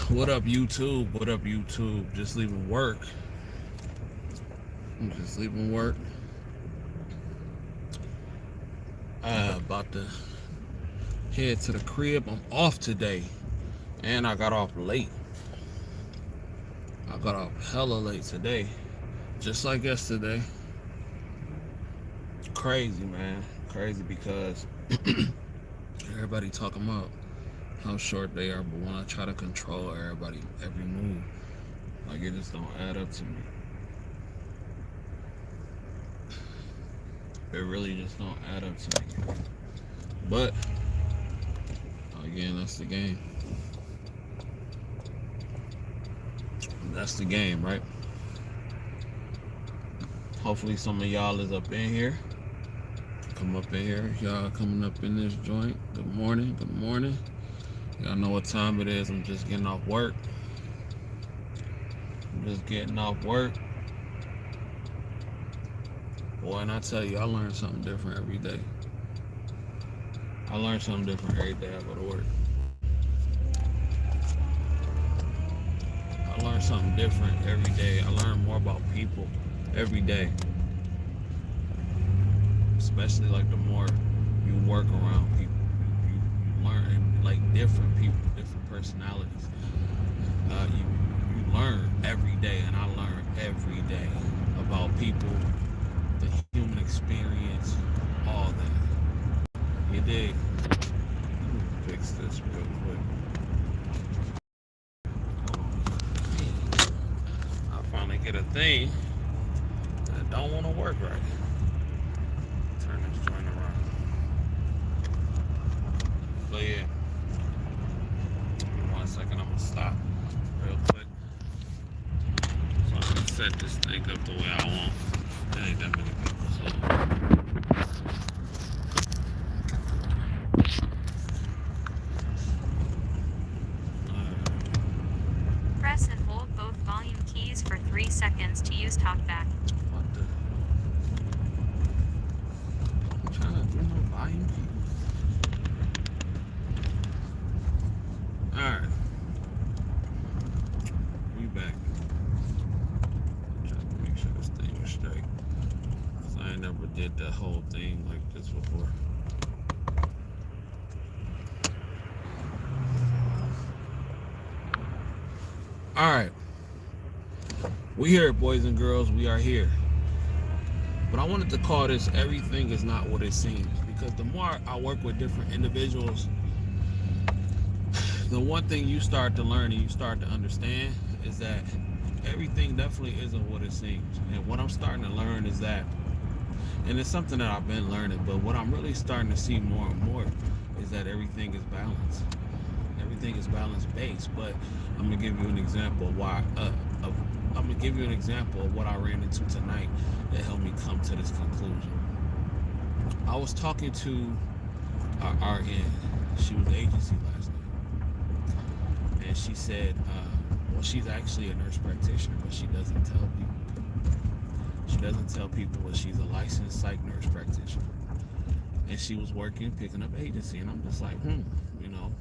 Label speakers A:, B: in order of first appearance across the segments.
A: What up, YouTube? What up, YouTube? Just leaving work. I'm just leaving work. About to head to the crib. I'm off today, and I got off late. I got off hella late today, just like yesterday. Crazy, man. Crazy because everybody talking about how short they are, but when I try to control everybody, every move, like it just don't add up to me. It really just don't add up to me. But again, that's the game. That's the game, right? Hopefully some of y'all is up in here. Come up in here. Y'all coming up in this joint. Good morning. Good morning. Y'all know what time it is. I'm just getting off work. Boy, and I tell you, I learn something different every day. I learn something different every day I go to work. I learn something different every day. I learn more about people every day. Especially like the more you work around people, you learn like different people, different personalities. You learn every day, and I learn every day about people, the human experience, all that. You dig? Let me fix this real quick. I finally get a thing that don't want to work right. Turn this joint around. But yeah, give me 1 second. I'm gonna stop real quick so I can set this thing up the way I want. There ain't that many people, so.
B: Press and hold both volume keys for 3 seconds to use talkback.
A: What the? I'm trying to do no volume key. Alright. We back. Trying to make sure this thing was straight. Cause I ain't never did that whole thing like this before. Alright. We here, boys and girls. We are here. But I wanted to call this "Everything is Not What It Seems," because the more I work with different individuals, the one thing you start to learn and you start to understand is that everything definitely isn't what it seems. And what I'm starting to learn is that, and it's something that I've been learning, but what I'm really starting to see more and more is that everything is balanced. Everything is balance based. But I'm gonna give you an example of why. I'm gonna give you an example of what I ran into tonight that helped me come to this conclusion. I was talking to our RN. She was the agency last night, and she said, well, she's actually a nurse practitioner, but she doesn't tell people. She doesn't tell people, but she's a licensed psych nurse practitioner, and she was working picking up agency, and I'm just like, you know.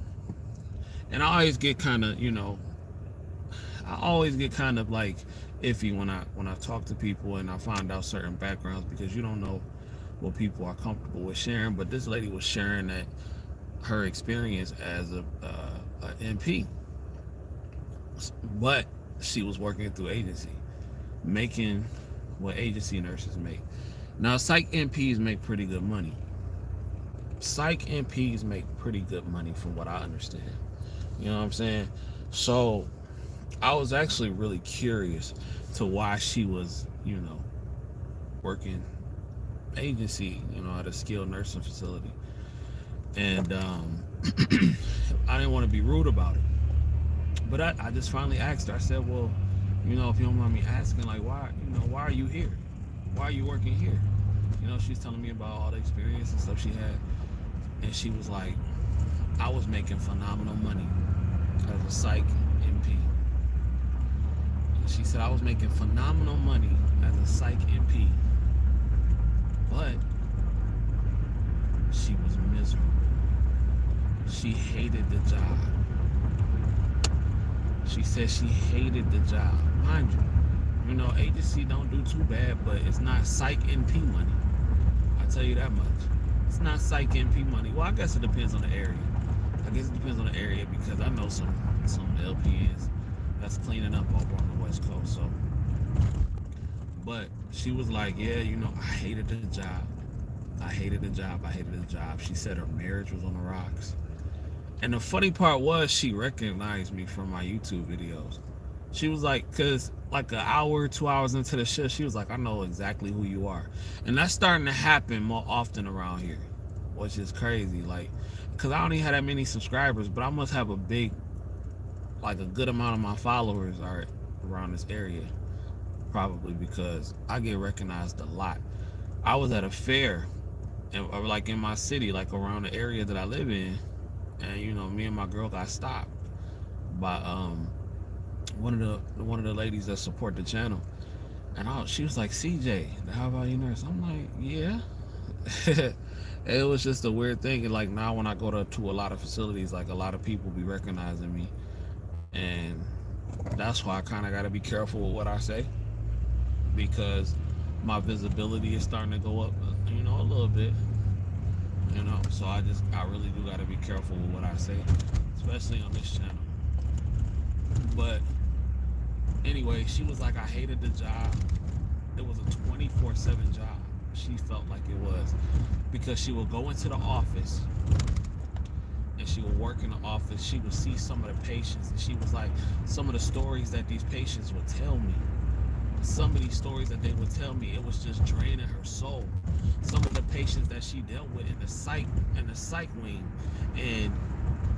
A: And I always get kind of, like iffy when I talk to people and I find out certain backgrounds, because you don't know what people are comfortable with sharing. But this lady was sharing that her experience as a NP, but she was working through agency, making what agency nurses make. Now, psych NPs make pretty good money. Psych NPs make pretty good money from what I understand. You know what I'm saying? So I was actually really curious to why she was, working agency, at a skilled nursing facility. And I didn't want to be rude about it. But I just finally asked her. I said, well, if you don't mind me asking, like, why are you here? Why are you working here? She's telling me about all the experience and stuff she had. And she was like, I was making phenomenal money as a psych NP. She said I was making phenomenal money as a psych NP, but she was miserable. She hated the job. She said she hated the job. Mind you, agency don't do too bad, but it's not psych NP money. I tell you that much. It's not psych NP money. Well, I guess it depends on the area. I guess it depends on the area because I know some LPNs that's cleaning up over on the West Coast. So, but she was like, yeah, I hated the job. I hated the job. I hated the job. She said her marriage was on the rocks. And the funny part was she recognized me from my YouTube videos. She was like, because like an hour, 2 hours into the shift, she was like, I know exactly who you are. And that's starting to happen more often around here, which is crazy. Like, because I don't even have that many subscribers, but I must have a good amount of my followers are around this area. Probably because I get recognized a lot. I was at a fair, or like in my city, like around the area that I live in, and me and my girl got stopped by one of the ladies that support the channel, and she was like, CJ, how about you, nurse? I'm like, yeah. It was just a weird thing. And like now when I go to a lot of facilities, like a lot of people be recognizing me, and that's why I kind of got to be careful with what I say, because my visibility is starting to go up, a little bit. So I really do got to be careful with what I say, especially on this channel. But anyway, she was like, I hated the job. It was a 24/7 job. She felt like it was, because she would go into the office and she would work in the office. She would see some of the patients, and she was like, some of the stories that these patients would tell me, some of these stories that they would tell me, it was just draining her soul. Some of the patients that she dealt with in the psych wing, and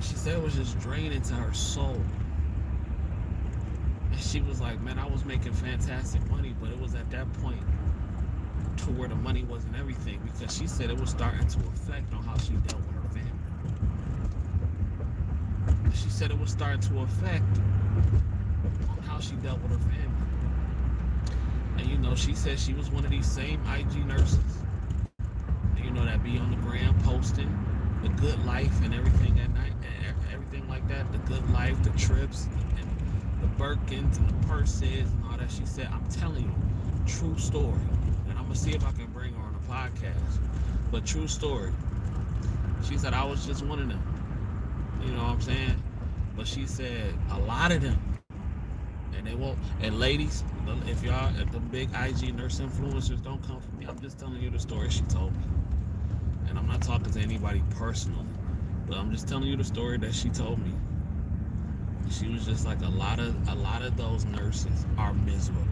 A: she said it was just draining to her soul. And she was like, man, I was making fantastic money, but it was at that point to where the money wasn't everything, because she said it was starting to affect on how she dealt with her family. She said it was starting to affect on how she dealt with her family. And she said she was one of these same IG nurses, that be on the gram posting the good life and everything at night, everything like that, the good life, the trips, and the Birkins and the purses and all that. She said, I'm telling you, true story. And I'm going to see if I can bring her on a podcast. But true story. She said, I was just one of them. You know what I'm saying? But she said, a lot of them, and they won't. And ladies, if the big IG nurse influencers don't come for me, I'm just telling you the story she told me. And I'm not talking to anybody personally, but I'm just telling you the story that she told me. She was just like, a lot of those nurses are miserable.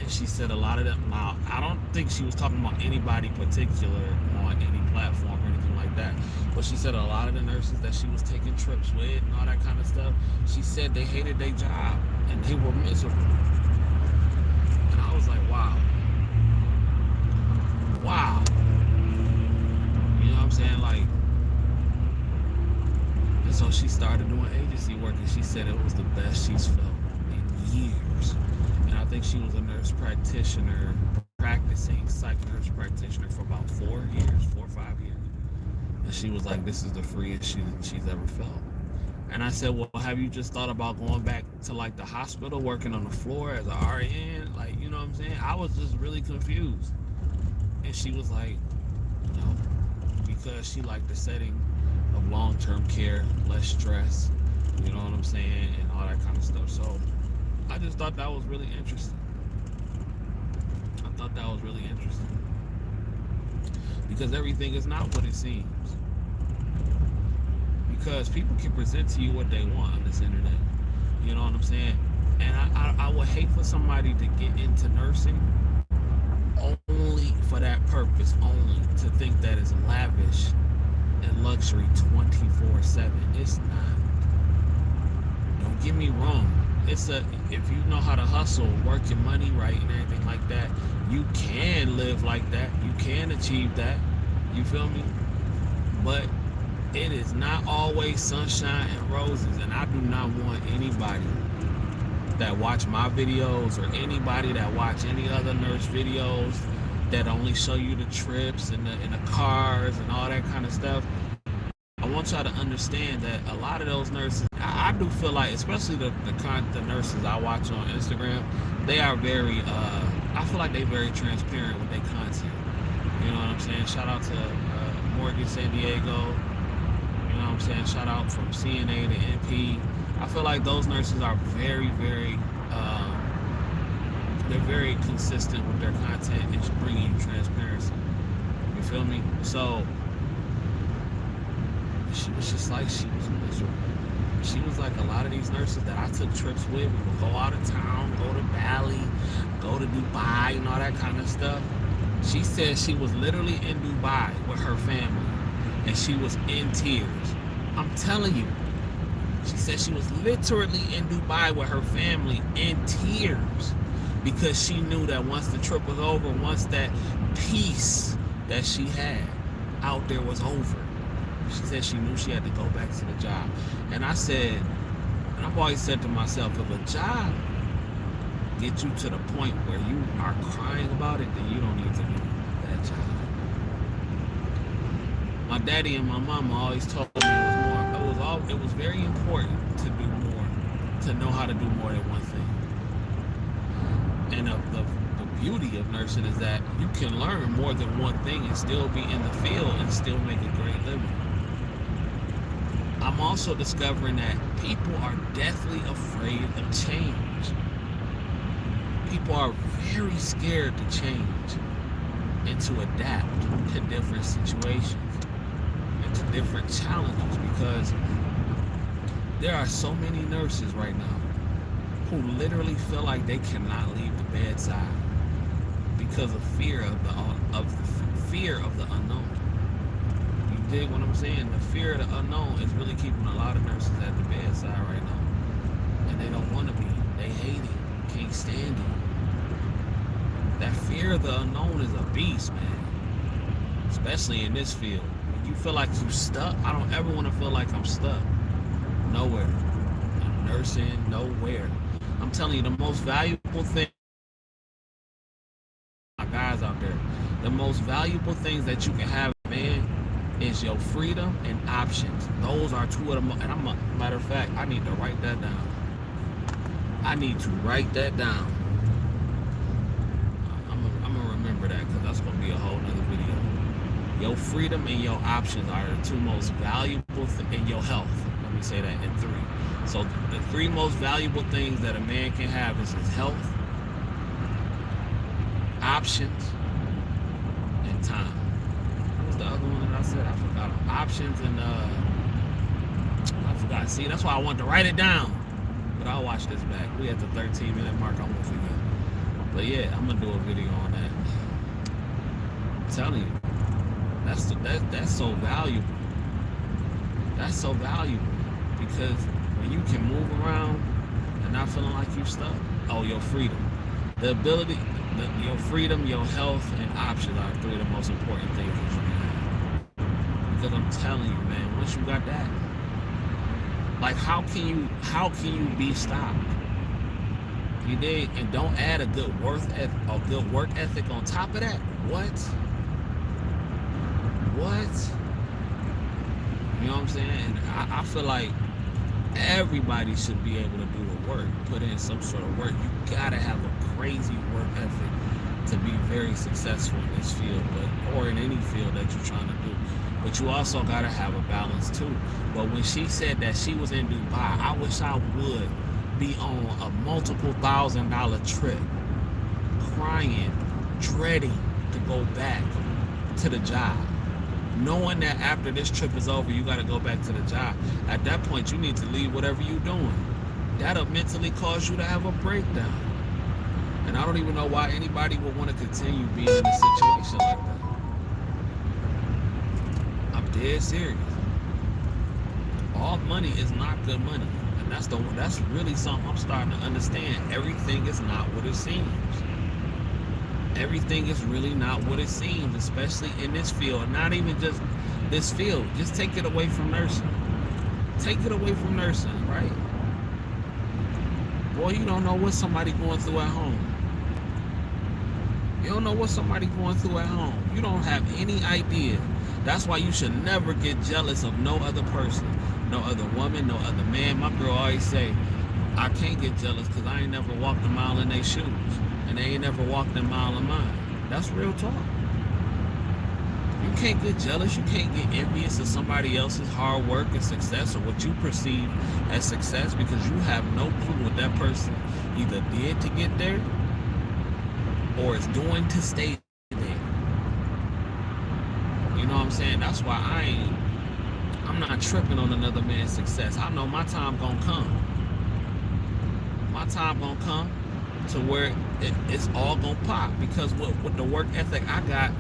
A: And she said a lot of them. Now, I don't think she was talking about anybody particular on any platform or anything like that. But she said a lot of the nurses that she was taking trips with and all that kind of stuff, she said they hated their job and they were miserable. And I was like, wow. Wow. You know what I'm saying? Like, and so she started doing agency work, and she said it was the best she's felt in years. And I think she was a nurse practitioner, practicing psych nurse practitioner for about 4 or 5 years. And she was like, this is the freest she's ever felt. And I said, well, have you just thought about going back to like the hospital, working on the floor as an RN? Like, you know what I'm saying? I was just really confused. And she was like, no, because she liked the setting of long-term care, less stress, you know what I'm saying, and all that kind of stuff. So I just thought that was really interesting. Because everything is not what it seems. Because people can present to you what they want on this internet. You know what I'm saying? And I would hate for somebody to get into nursing only for that purpose, only to think that it's lavish and luxury 24/7. It's not. Don't get me wrong. If you know how to hustle, work your money right and everything like that, you can live like that. You can achieve that. You feel me? But it is not always sunshine and roses, and I do not want anybody that watch my videos or anybody that watch any other nurse videos that only show you the trips and the cars and all that kind of stuff. I want y'all to understand that a lot of those nurses I do feel like, especially the nurses I watch on Instagram, they are very. I feel like they're very transparent with their content. You know what I'm saying? Shout out to Morgan San Diego. You know what I'm saying? Shout out from CNA to NP. I feel like those nurses are very, very. They're very consistent with their content and bringing you transparency. You feel me? So she was just like she was miserable. She was like a lot of these nurses that I took trips with. We would go out of town, go to Bali, go to Dubai, and all that kind of stuff. She said she was literally in Dubai with her family, and she was in tears. I'm telling you. She said she was literally in Dubai with her family in tears because she knew that once the trip was over, once that peace that she had out there was over, she said she knew she had to go back to the job. And I said, and I've always said to myself, if a job gets you to the point where you are crying about it, then you don't need to do that job. My daddy and my mama always told me it was very important to do more, to know how to do more than one thing. And the beauty of nursing is that you can learn more than one thing and still be in the field and still make a great living. I'm also discovering that people are deathly afraid of change. People are very scared to change and to adapt to different situations and to different challenges, because there are so many nurses right now who literally feel like they cannot leave the bedside because of fear of the fear of the unknown. You dig what I'm saying? The fear of the unknown is really keeping a lot of nurses at the bedside right now, and they don't want to be. They hate it, can't stand it. That fear of the unknown is a beast, man. Especially in this field. When you feel like you're stuck, I don't ever want to feel like I'm stuck. Nowhere. I'm nursing, nowhere. I'm telling you, the most valuable thing, my guys out there, the most valuable things that you can have, man, is your freedom and options. Those are two of the most, and matter of fact, I need to write that down. I need to write that down. I'm gonna remember that, because that's gonna be a whole nother video. Your freedom and your options are the two most valuable things, and your health. Let me say that in 3. So the 3 most valuable things that a man can have is his health, options, and time. What was the other one that I said? I forgot. Options and I forgot. See, that's why I wanted to write it down. But I'll watch this back. We at the 13-minute mark. I won't forget. But yeah, I'm gonna do a video on that. I'm telling you, that's so valuable. That's so valuable, because when you can move around and not feeling like you're stuck, your freedom, the ability, your freedom, your health, and options are 3 of the most important things that you can have. Because I'm telling you, man, once you got that, like how can you be stopped? You dig? And don't add a good work ethic on top of that. What? You know what I'm saying? And I feel like everybody should be able to do the work, put in some sort of work. You gotta have a crazy work ethic to be very successful in this field, or in any field that you're trying to do. But you also gotta have a balance too. But when she said that she was in Dubai, I wish I would be on a multiple $1,000 trip, crying, dreading to go back to the job, knowing that after this trip is over, you got to go back to the job. At that point, you need to leave whatever you're doing. That'll mentally cause you to have a breakdown. And I don't even know why anybody would want to continue being in a situation like that. I'm dead serious. All money is not good money. And that's really something I'm starting to understand. Everything is not what it seems. Everything is really not what it seems, especially in this field. Not even just this field. Just take it away from nursing. Take it away from nursing, right? Boy, you don't know what somebody going through at home. You don't know what somebody going through at home. You don't have any idea. That's why you should never get jealous of no other person. no other woman, no other man. My girl always say, I can't get jealous because I ain't never walked a mile in their shoes. And they ain't never walked a mile in mine. That's real talk. You can't get jealous. You can't get envious of somebody else's hard work and success or what you perceive as success because you have no clue what that person either did to get there or is doing to stay there. You know what I'm saying? That's why I'm not tripping on another man's success. I know my time gonna come. My time gonna come to where it's all gonna pop because with the work ethic I got,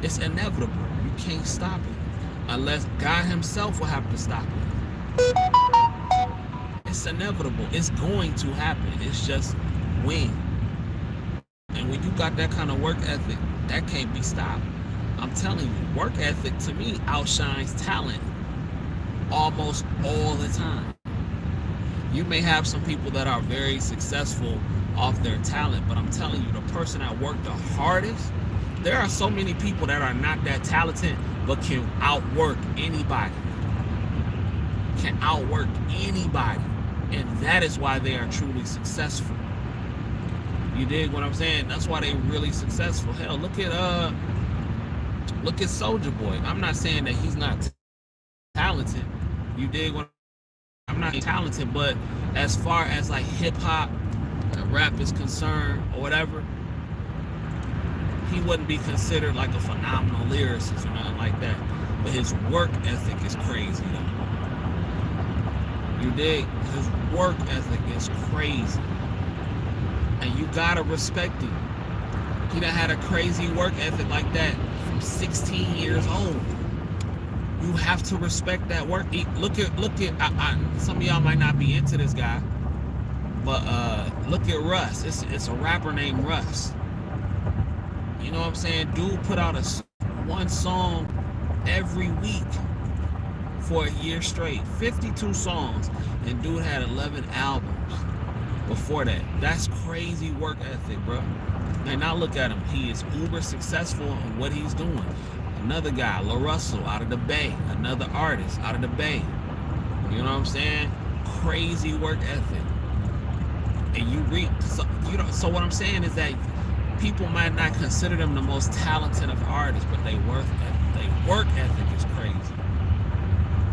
A: it's inevitable. You can't stop it unless God himself will have to stop it. It's inevitable. It's going to happen. It's just when. And when you got that kind of work ethic, that can't be stopped. I'm telling you, work ethic to me outshines talent almost all the time. You may have some people that are very successful off their talent, but I'm telling you, the person that worked the hardest, there are so many people that are not that talented but can outwork anybody. Can outwork anybody. And that is why they are truly successful. You dig what I'm saying? That's why they're really successful. Hell, look at Soulja Boy. I'm not saying that he's not talented. You dig what I'm not talented, but as far as like hip hop and rap is concerned or whatever, he wouldn't be considered like a phenomenal lyricist or nothing like that. But his work ethic is crazy though. You dig? His work ethic is crazy. And you gotta respect him. He done had a crazy work ethic like that from 16 years old. You have to respect that work. Look at. Some of y'all might not be into this guy, but look at Russ. It's a rapper named Russ. You know what I'm saying? Dude put out one song every week for a year straight. 52 songs, and dude had 11 albums before that. That's crazy work ethic, bro. And now look at him. He is uber successful in what he's doing. Another guy, La Russell, out of the Bay. Another artist out of the Bay. You know what I'm saying? Crazy work ethic. And you reap. So what I'm saying is that people might not consider them the most talented of artists, but they work ethic is crazy.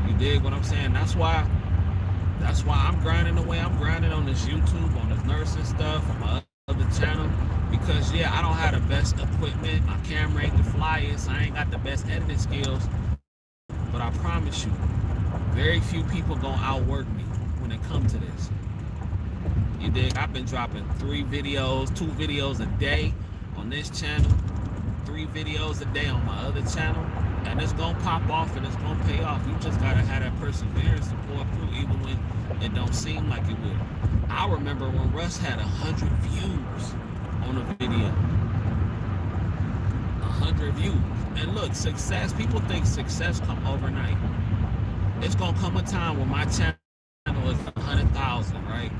A: You dig what I'm saying? That's why I'm grinding the way I'm grinding on this YouTube, on this nursing stuff, on my other channel. Because yeah, I don't have the best equipment. My camera ain't the flyest. I ain't got the best editing skills. But I promise you, very few people gonna outwork me when it comes to this. You dig? I've been dropping 2 videos a day on this channel, 3 videos a day on my other channel, and it's gonna pop off and it's gonna pay off. You just gotta have that perseverance to pull through even when it don't seem like it will. I remember when Russ had 100 views on a video. 100 views. And look, success, people think success come overnight. It's gonna come a time when my channel is 100,000, right?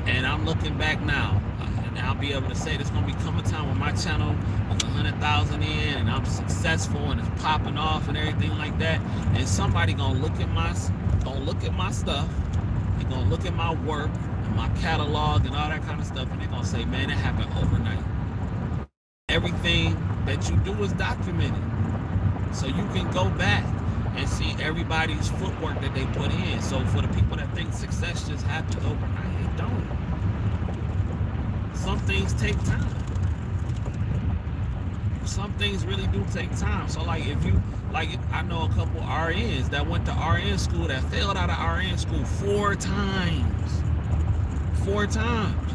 A: And I'm looking back now, and I'll be able to say there's gonna become a time when my channel is 100,000 in, and I'm successful, and it's popping off and everything like that. And somebody gonna look at my stuff, they're gonna look at my work and my catalog and all that kind of stuff, and they're gonna say, man, it happened overnight. Everything that you do is documented, so you can go back and see everybody's footwork that they put in. So for the people that think success just happens overnight, it don't. Some things take time. Some things really do take time. So like I know a couple RNs that went to RN school that failed out of RN school 4 times. 4 times.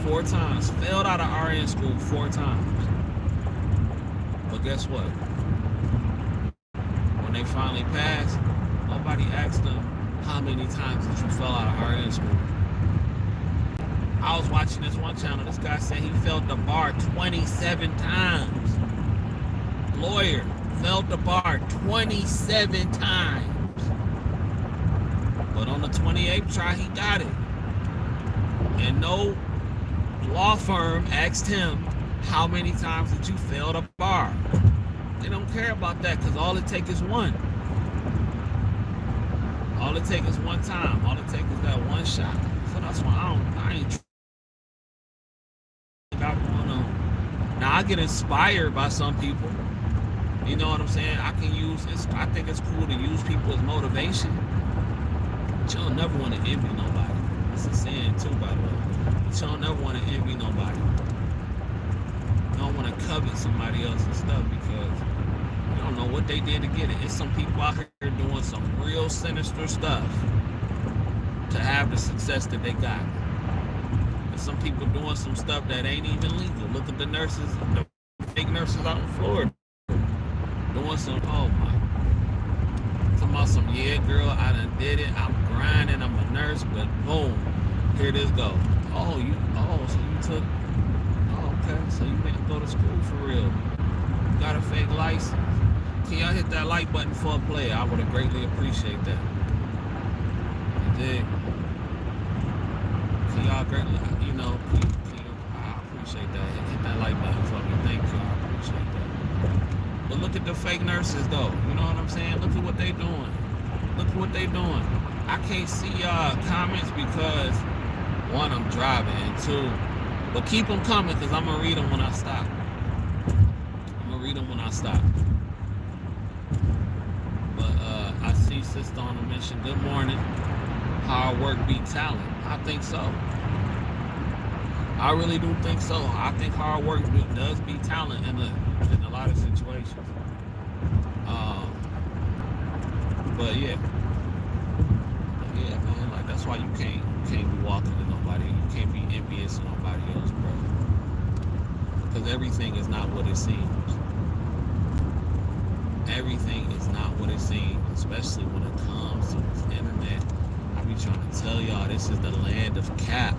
A: 4 times. Failed out of RN school 4 times. But guess what? When they finally passed, nobody asked them, how many times did you fail out of RN school? I was watching this one channel. This guy said he failed the bar 27 times. Lawyer failed the bar 27 times. But on the 28th try, he got it. And no law firm asked him, how many times did you fail the bar? They don't care about that because all it takes is one. All it takes is one time. All it takes is that one shot. So that's why I ain't got going on. Now I get inspired by some people. You know what I'm saying? I think it's cool to use people as motivation. But you don't never want to envy nobody. That's a saying too, by the way. But you don't never want to envy nobody. You don't want to covet somebody else's stuff because you don't know what they did to get it. It's some people out here doing some real sinister stuff to have the success that they got. And some people doing some stuff that ain't even legal. Look at the nurses, the fake nurses out in Florida. Doing some, oh my. Talking about some, yeah, girl, I done did it. I'm grinding, I'm a nurse, but boom, here this go. So you took, okay, so you didn't go to school for real. You got a fake license. Can y'all hit that like button for a player? I would have greatly appreciate that. You dig? Can y'all greatly, I appreciate that. Hit that like button for me. Thank you, I appreciate that. But look at the fake nurses though. You know what I'm saying? Look at what they doing. Look at what they doing. I can't see y'all comments because one, I'm driving, and two, but keep them coming because I'm gonna read them when I stop. But I see Sister on the mission. Good morning. Hard work beat talent. I think so. I really do think so. I think hard work does beat talent in a lot of situations. But yeah, man. Like that's why you can't be walking to nobody. You can't be envious of nobody else, bro. Because everything is not what it seems. Everything is not what it seems, especially when it comes to this internet. I be trying to tell y'all, this is the land of cap.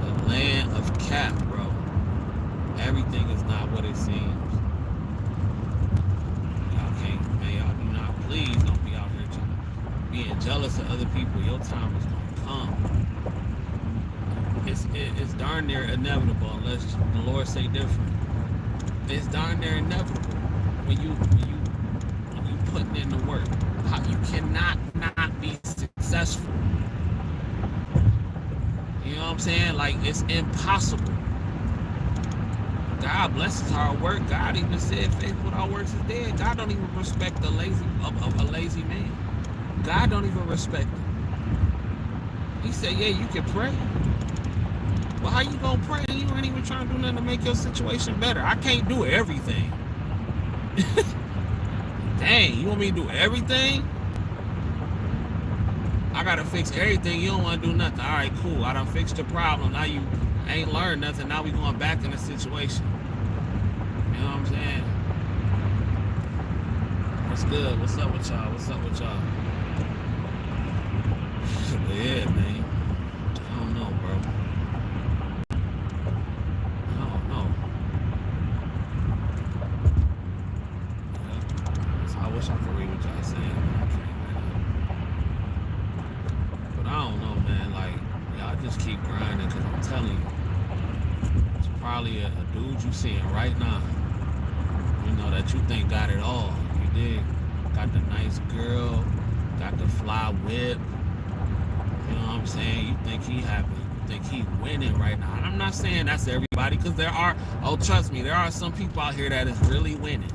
A: The land of cap, bro. Everything is not what it seems. Y'all can't, man, y'all do not, please don't be out here being jealous of other people. Your time is gonna come. It's darn near inevitable unless the Lord say different. It's darn near inevitable when you putting in the work. You cannot not be successful. You know what I'm saying? Like it's impossible. God blesses hard work. God even said faith without works is dead. God don't even respect a lazy man. God don't even respect it. He said, yeah, you can pray. Well, how you gonna pray and you ain't even trying to do nothing to make your situation better? I can't do everything. Dang, you want me to do everything? I gotta fix everything. You don't want to do nothing. All right, cool. I done fixed the problem. Now you ain't learned nothing. Now we going back in the situation. You know what I'm saying? What's good? What's up with y'all? But yeah, man. I don't know, bro. I don't know. Yeah. So I wish I could read what y'all saying, but I can't right now. But I don't know, man. Like, y'all just keep grinding because I'm telling you, it's probably a dude you seeing right now, you know, that you think got it all. You dig? Got the nice girl, got the fly whip. You know what I'm saying? You think he happy. You think he winning right now. And I'm not saying that's everybody because trust me, there are some people out here that is really winning.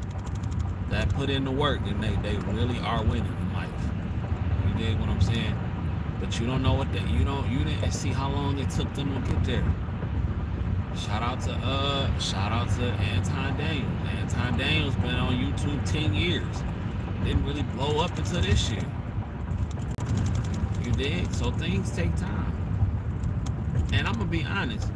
A: That put in the work and they really are winning in life. You dig what I'm saying? But you don't know what you didn't see how long it took them to get there. Shout out to Anton Daniels. Anton Daniels been on YouTube 10 years. Didn't really blow up until this year. You dig? So things take time. And I'm gonna be honest,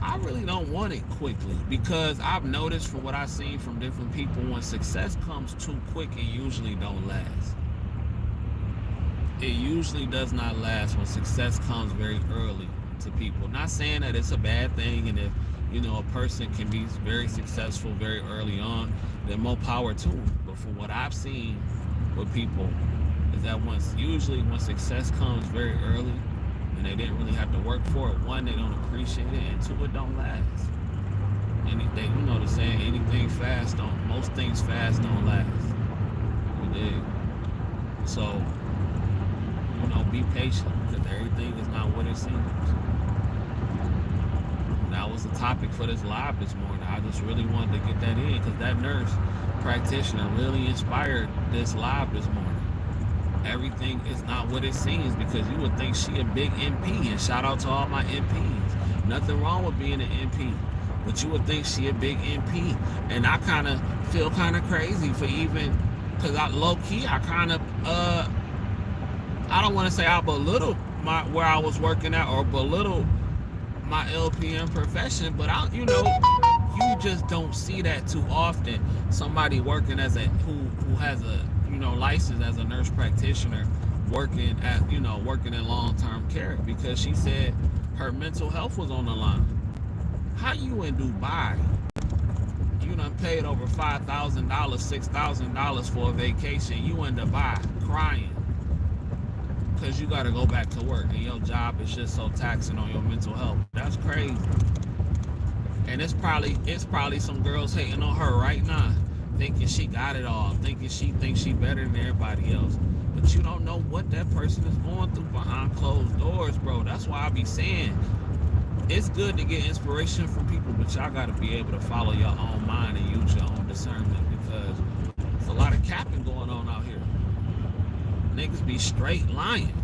A: I really don't want it quickly because I've noticed from what I've seen from different people, when success comes too quick, it usually don't last. It usually does not last when success comes very early to people. Not saying that it's a bad thing, and if a person can be very successful very early on, then more power to them. But from what I've seen with people is that usually when success comes very early and they didn't really have to work for it, one, they don't appreciate it, and two, it don't last. Anything, you know the saying, anything fast don't, most things fast don't last. You dig? So, be patient because everything is not what it seems. That was the topic for this live this morning. I just really wanted to get that in because that nurse practitioner really inspired this live this morning. Everything is not what it seems because you would think she a big MP, and shout out to all my MPs. Nothing wrong with being an MP, but you would think she a big MP. And I kind of feel kind of crazy for even, because I low key, I kind of I don't want to say I belittle where I was working at or belittle my LPN profession, but you just don't see that too often. Somebody working as who has a license as a nurse practitioner, working in long-term care, because she said her mental health was on the line. How you in Dubai? You done paid over $5,000, $6,000 for a vacation. You in Dubai crying because you got to go back to work and your job is just so taxing on your mental health. That's crazy. And it's probably some girls hating on her right now, thinking she got it all, thinking she thinks she better than everybody else. But you don't know what that person is going through behind closed doors, bro. That's why I be saying it's good to get inspiration from people, but y'all got to be able to follow your own mind and use your own discernment, because there's a lot of capping going on out here. Niggas be straight lying.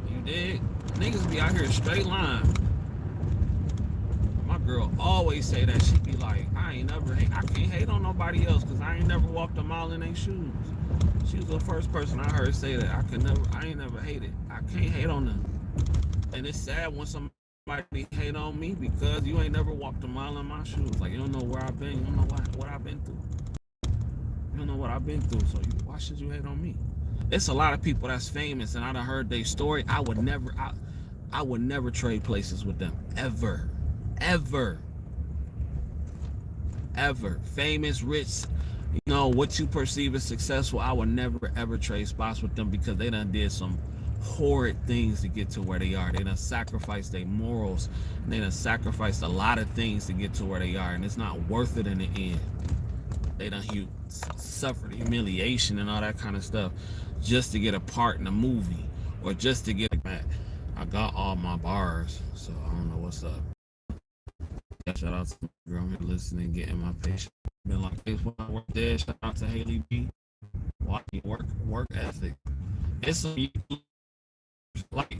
A: You dig? Niggas be out here straight lying. My girl always say that. She be like, I can't hate on nobody else because I ain't never walked a mile in their shoes. She was the first person I heard say that. I ain't never hated. I can't hate on them. And it's sad when somebody hate on me because you ain't never walked a mile in my shoes. Like, you don't know where I've been. You don't know what I've been through. You don't know what I've been through, so why should you hate on me? It's a lot of people that's famous, and I done heard their story. I would never trade places with them, ever, ever, ever. Famous, rich, what you perceive as successful. I would never ever trade spots with them because they done did some horrid things to get to where they are. They done sacrificed their morals. They done sacrificed a lot of things to get to where they are, and it's not worth it in the end. They done suffered humiliation and all that kind of stuff just to get a part in a movie or just to get back. I got all my bars, so I don't know what's up. Shout out to my girl here listening, getting my patient. Been like this when I work there. Shout out to Haley B. Watching work ethic. It's some like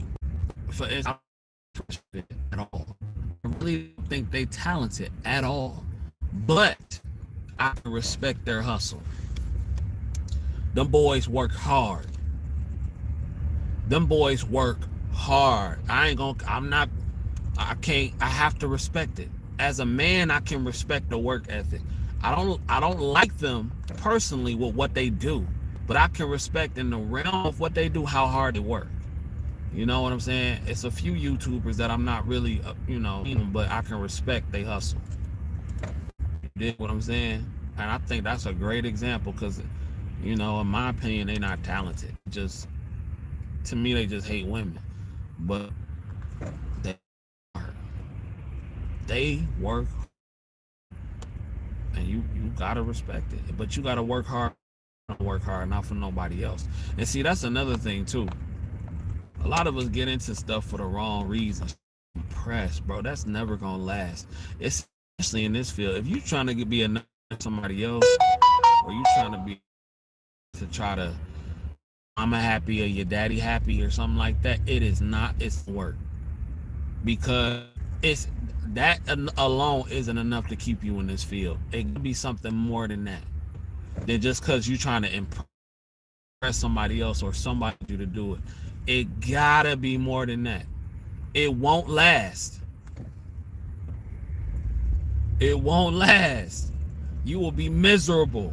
A: for instance, at all. I really don't think they talented at all, but I can respect their hustle. Them boys work hard. I have to respect it. As a man, I can respect the work ethic. I don't like them personally with what they do, but I can respect in the realm of what they do how hard they work. You know what I'm saying? It's a few YouTubers that I'm not really, but I can respect they hustle. You dig what I'm saying? And I think that's a great example because, in my opinion, they're not talented. To me, they just hate women. But they work, and you gotta respect it. But you gotta work hard, not for nobody else. And see, that's another thing too. A lot of us get into stuff for the wrong reasons. Press, bro, that's never gonna last. Especially in this field. If you trying to be somebody else, or you trying to try to mama happy or your daddy happy or something like that, it's work. Because it's that alone isn't enough to keep you in this field. It could be something more than that. Than just because you're trying to impress somebody else or somebody you to do it. It gotta be more than that. It won't last. It won't last. You will be miserable.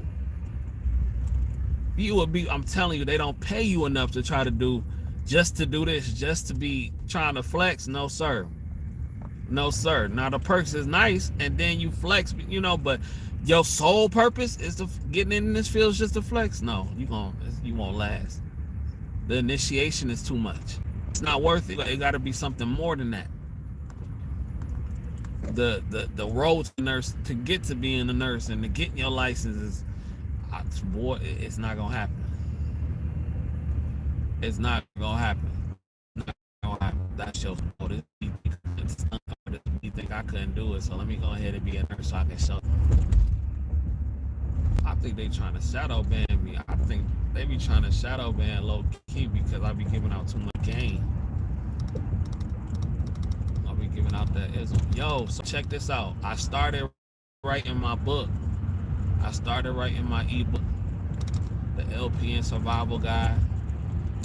A: I'm telling you, they don't pay you enough to try to do this, just to be trying to flex. No, sir. Now the perks is nice, and then you flex, but your sole purpose is to getting in this field is just to flex. No, you won't last. The initiation is too much. It's not worth it. It got to be something more than that. the road to nurse, to get to being a nurse and to getting your license is, boy, it's not gonna happen. It's not gonna happen. Not gonna happen. That's your fault. You think I couldn't do it, so let me go ahead and be a nurse so I can show. I think they trying to shadow ban me. I think they be trying to shadow ban low key because I be giving out too much game. I'll be giving out that ism. Yo, so check this out. I started writing my book. I started writing my ebook, the LPN Survival Guide.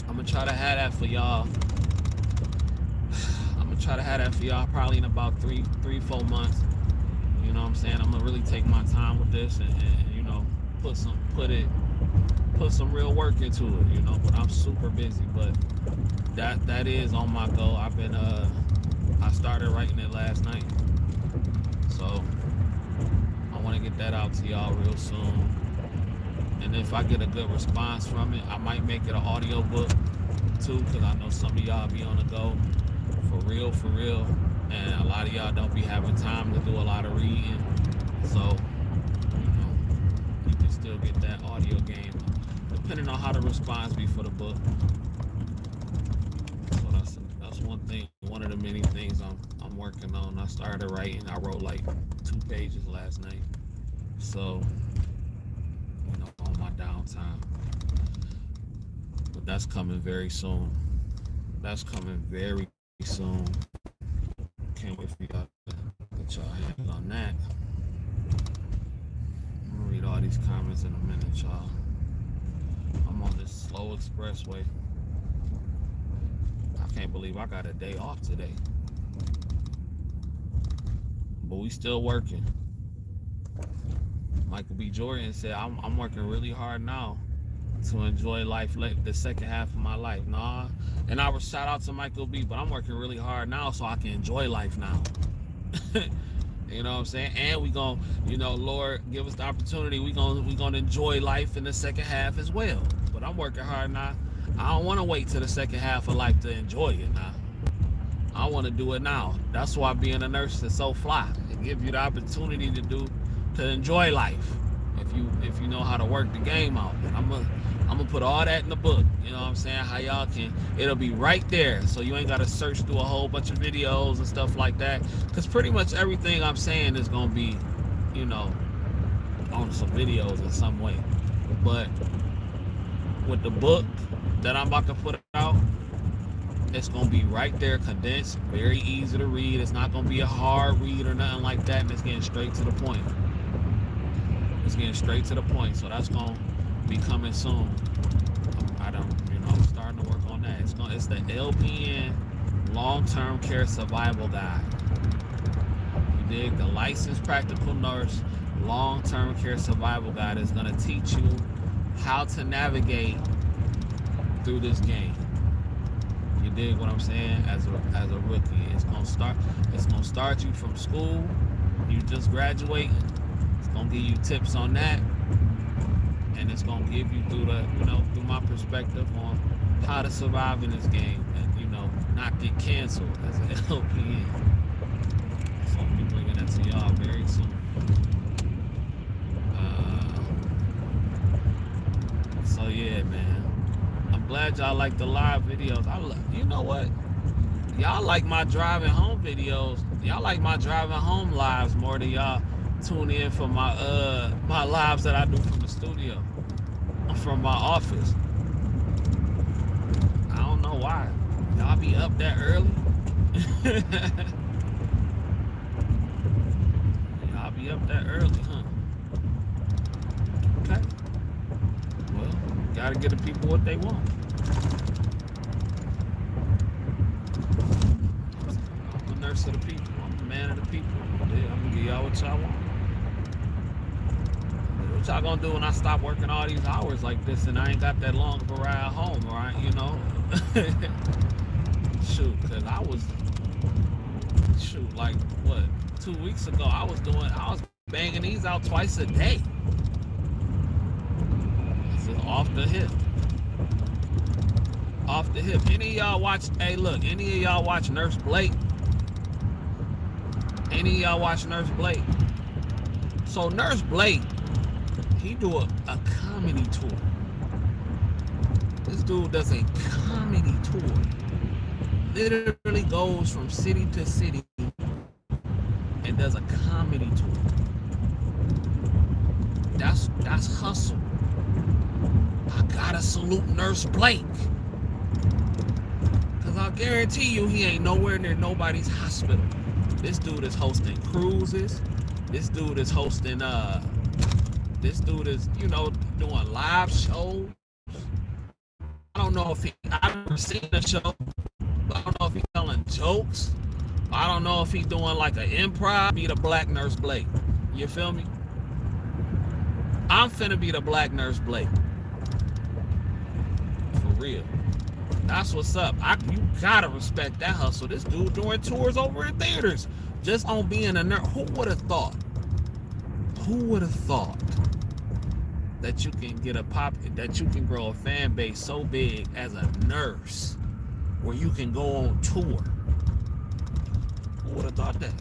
A: I'm gonna try to have that for y'all. Probably in about 4 months. You know what I'm saying? I'm gonna really take my time with this and you know, put some real work into it, you know, but I'm super busy. But that is on my goal. I started writing it last night. So I wanna get that out to y'all real soon. And if I get a good response from it, I might make it an audio book too, because I know some of y'all be on the go. For real. And a lot of y'all don't be having time to do a lot of reading. So, you know, you can still get that audio game, depending on how the response be for the book. So that's one of the many things I'm working on. I started writing. I wrote like 2 pages last night. So, you know, on my downtime. But that's coming very soon. That's coming very soon. Can't wait for y'all to get y'all hands on that. I'm gonna read all these comments in a minute, y'all. I'm on this slow expressway. I can't believe I got a day off today. But we still working. Michael B. Jordan said, I'm working really hard now to enjoy life, the second half of my life. Nah, and I was shout out to Michael B, but I'm working really hard now so I can enjoy life now. You know what I'm saying? And we gonna, you know, Lord, give us the opportunity. We gonna enjoy life in the second half as well. But I'm working hard now. I don't want to wait till the second half of life to enjoy it now. I want to do it now. That's why being a nurse is so fly. It gives you the opportunity to enjoy life. If you know how to work the game out. I'm gonna put all that in the book. You know what I'm saying? How y'all can, it'll be right there. So you ain't gotta search through a whole bunch of videos and stuff like that. Cause pretty much everything I'm saying is gonna be, you know, on some videos in some way. But with the book that I'm about to put out, it's gonna be right there, condensed, very easy to read. It's not gonna be a hard read or nothing like that, and it's getting straight to the point. So that's gonna be coming soon. I'm starting to work on that. It's the LPN Long-Term Care Survival Guide. You dig? The Licensed Practical Nurse Long-Term Care Survival Guide is gonna teach you how to navigate through this game. You dig what I'm saying? As a rookie, it's gonna start you from school. You just graduate. It's gonna give you tips on that, and it's gonna give you through my perspective on how to survive in this game and, you know, not get canceled as an LPN. So I'll be bringing that to y'all very soon. So yeah, man, I'm glad y'all like the live videos. You know what? Y'all like my driving home videos. Y'all like my driving home lives more than y'all tune in for my lives that I do from the studio, from my office. I don't know why. Y'all be up that early. Y'all be up that early, huh? Okay. Well, gotta give the people what they want. I'm a nurse of the people. I'm a man of the people. I'm gonna give y'all what y'all want. What y'all gonna do when I stop working all these hours like this and I ain't got that long of a ride home, right? You know? Cause I was, like, what, 2 weeks ago, I was banging these out twice a day. This is off the hip. Any of y'all watch Nurse Blake? Any of y'all watch Nurse Blake? So Nurse Blake, he do a comedy tour. This dude does a comedy tour. Literally goes from city to city and does a comedy tour. That's hustle. I gotta salute Nurse Blake. Cause I'll guarantee you he ain't nowhere near nobody's hospital. This dude is hosting cruises. This dude is hosting this dude is, doing live shows. I don't know if I've never seen the show. I don't know if he's telling jokes. I don't know if he's doing like an improv. Be the Black Nurse Blake. You feel me? I'm finna be the Black Nurse Blake. For real. That's what's up. You gotta respect that hustle. This dude doing tours over in theaters just on being a nurse. Who would have thought? Who would have thought that you can that you can grow a fan base so big as a nurse where you can go on tour? Who would have thought that?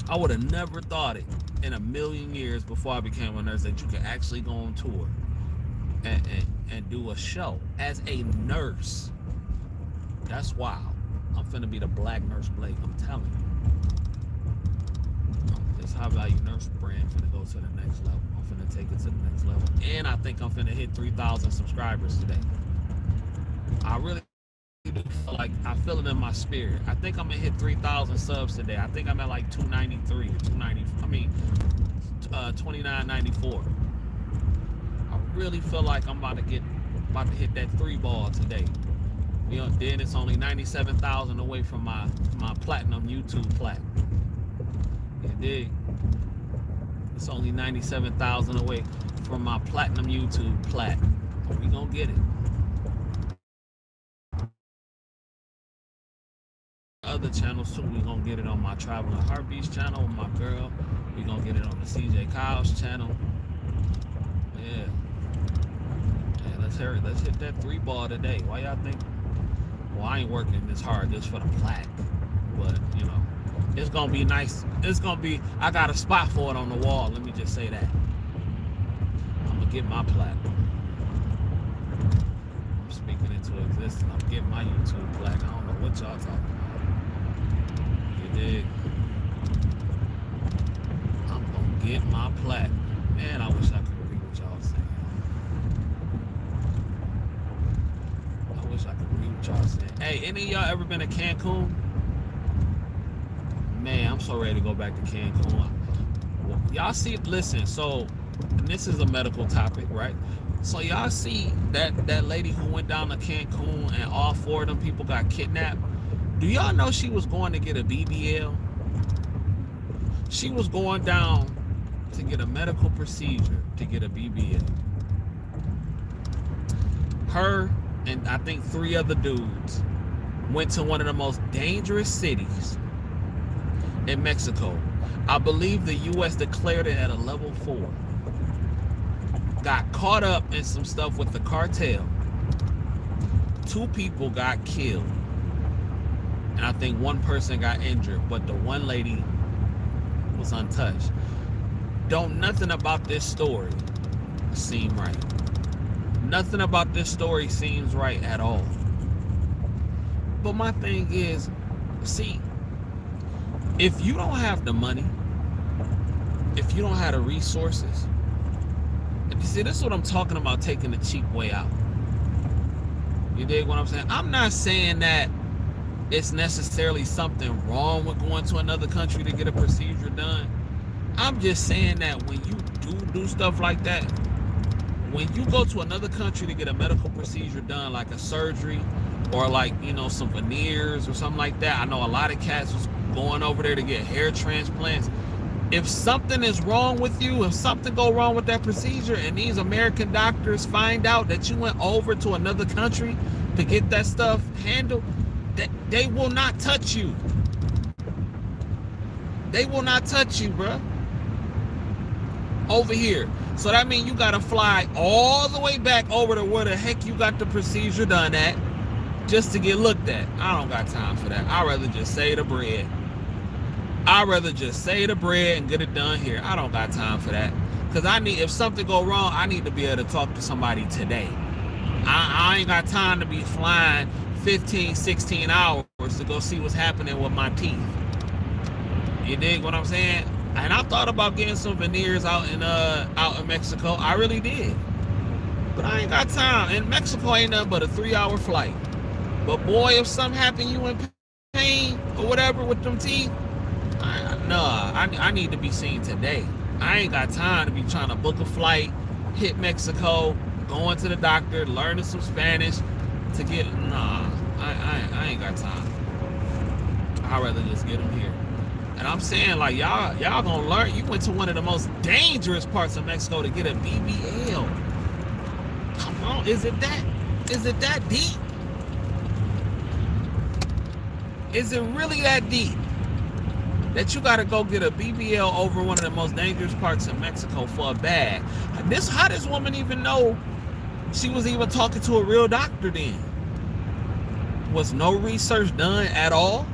A: I would have never thought it in a million years before I became a nurse that you could actually go on tour and do a show as a nurse. That's wild. I'm finna be the Black Nurse Blake. I'm telling you. This high value nurse brand finna go to the next level. I'm finna take it to the next level. And I think I'm finna hit 3,000 subscribers today. I really do feel like I feel it in my spirit. I think I'm gonna hit 3,000 subs today. I think I'm at like 293 or 29.94. I really feel like I'm about to hit that 3 ball today. Then it's only 97,000 away from my platinum YouTube plat. You dig? It's only 97,000 away from my platinum YouTube plat. We gonna get it. Other channels too. We gonna get it on my Traveling Heartbeats channel with my girl. We gonna get it on the CJ Kyle's channel. Yeah. Let's hit that 3 ball today. Why y'all think? Well, I ain't working this hard just for the plaque, but it's gonna be nice. I got a spot for it on the wall. Let me just say that. I'm gonna get my plaque. I'm speaking into existence. I'm getting my YouTube plaque. I don't know what y'all talking about. You dig? I'm gonna get my plaque. Man, I wish I could read what y'all saying. I could read what y'all saying. Hey, any of y'all ever been to Cancun? Man, I'm so ready to go back to Cancun. Y'all see, listen, so, and this is a medical topic, right? So y'all see that lady who went down to Cancun and all 4 of them people got kidnapped? Do y'all know she was going to get a BBL? She was going down to get a medical procedure to get a BBL. Her and I think 3 other dudes went to one of the most dangerous cities in Mexico. I believe the U.S. declared it at a level 4. Got caught up in some stuff with the cartel. 2 people got killed. And I think 1 person got injured, but the one lady was untouched. Don't nothing about this story seem right. Nothing about this story seems right at all. But my thing is, see, if you don't have the money, if you don't have the resources, see, this is what I'm talking about, taking the cheap way out. You dig what I'm saying? I'm not saying that it's necessarily something wrong with going to another country to get a procedure done. I'm just saying that when you do stuff like that, when you go to another country to get a medical procedure done, like a surgery or like, some veneers or something like that. I know a lot of cats was going over there to get hair transplants. If something is wrong with you, if something go wrong with that procedure and these American doctors find out that you went over to another country to get that stuff handled, they will not touch you. They will not touch you, bruh. Over here. So that means you gotta fly all the way back over to where the heck you got the procedure done at just to get looked at. I don't got time for that. I'd rather just save the bread. I'd rather just save the bread and get it done here. I don't got time for that. Because if something go wrong, I need to be able to talk to somebody today. I ain't got time to be flying 15, 16 hours to go see what's happening with my teeth. You dig what I'm saying? And I thought about getting some veneers out in Mexico. I really did. But I ain't got time. And Mexico ain't nothing but a 3-hour flight. But boy, if something happened, you in pain or whatever with them teeth, I need to be seen today. I ain't got time to be trying to book a flight, hit Mexico, going to the doctor, learning some Spanish to get. I ain't got time. I'd rather just get them here. And I'm saying, like, y'all gonna learn. You went to one of the most dangerous parts of Mexico to get a BBL. Come on, is it that deep? Is it really that deep that you gotta go get a BBL over one of the most dangerous parts of Mexico for a bag? How this woman even know she was even talking to a real doctor then? Was no research done at all?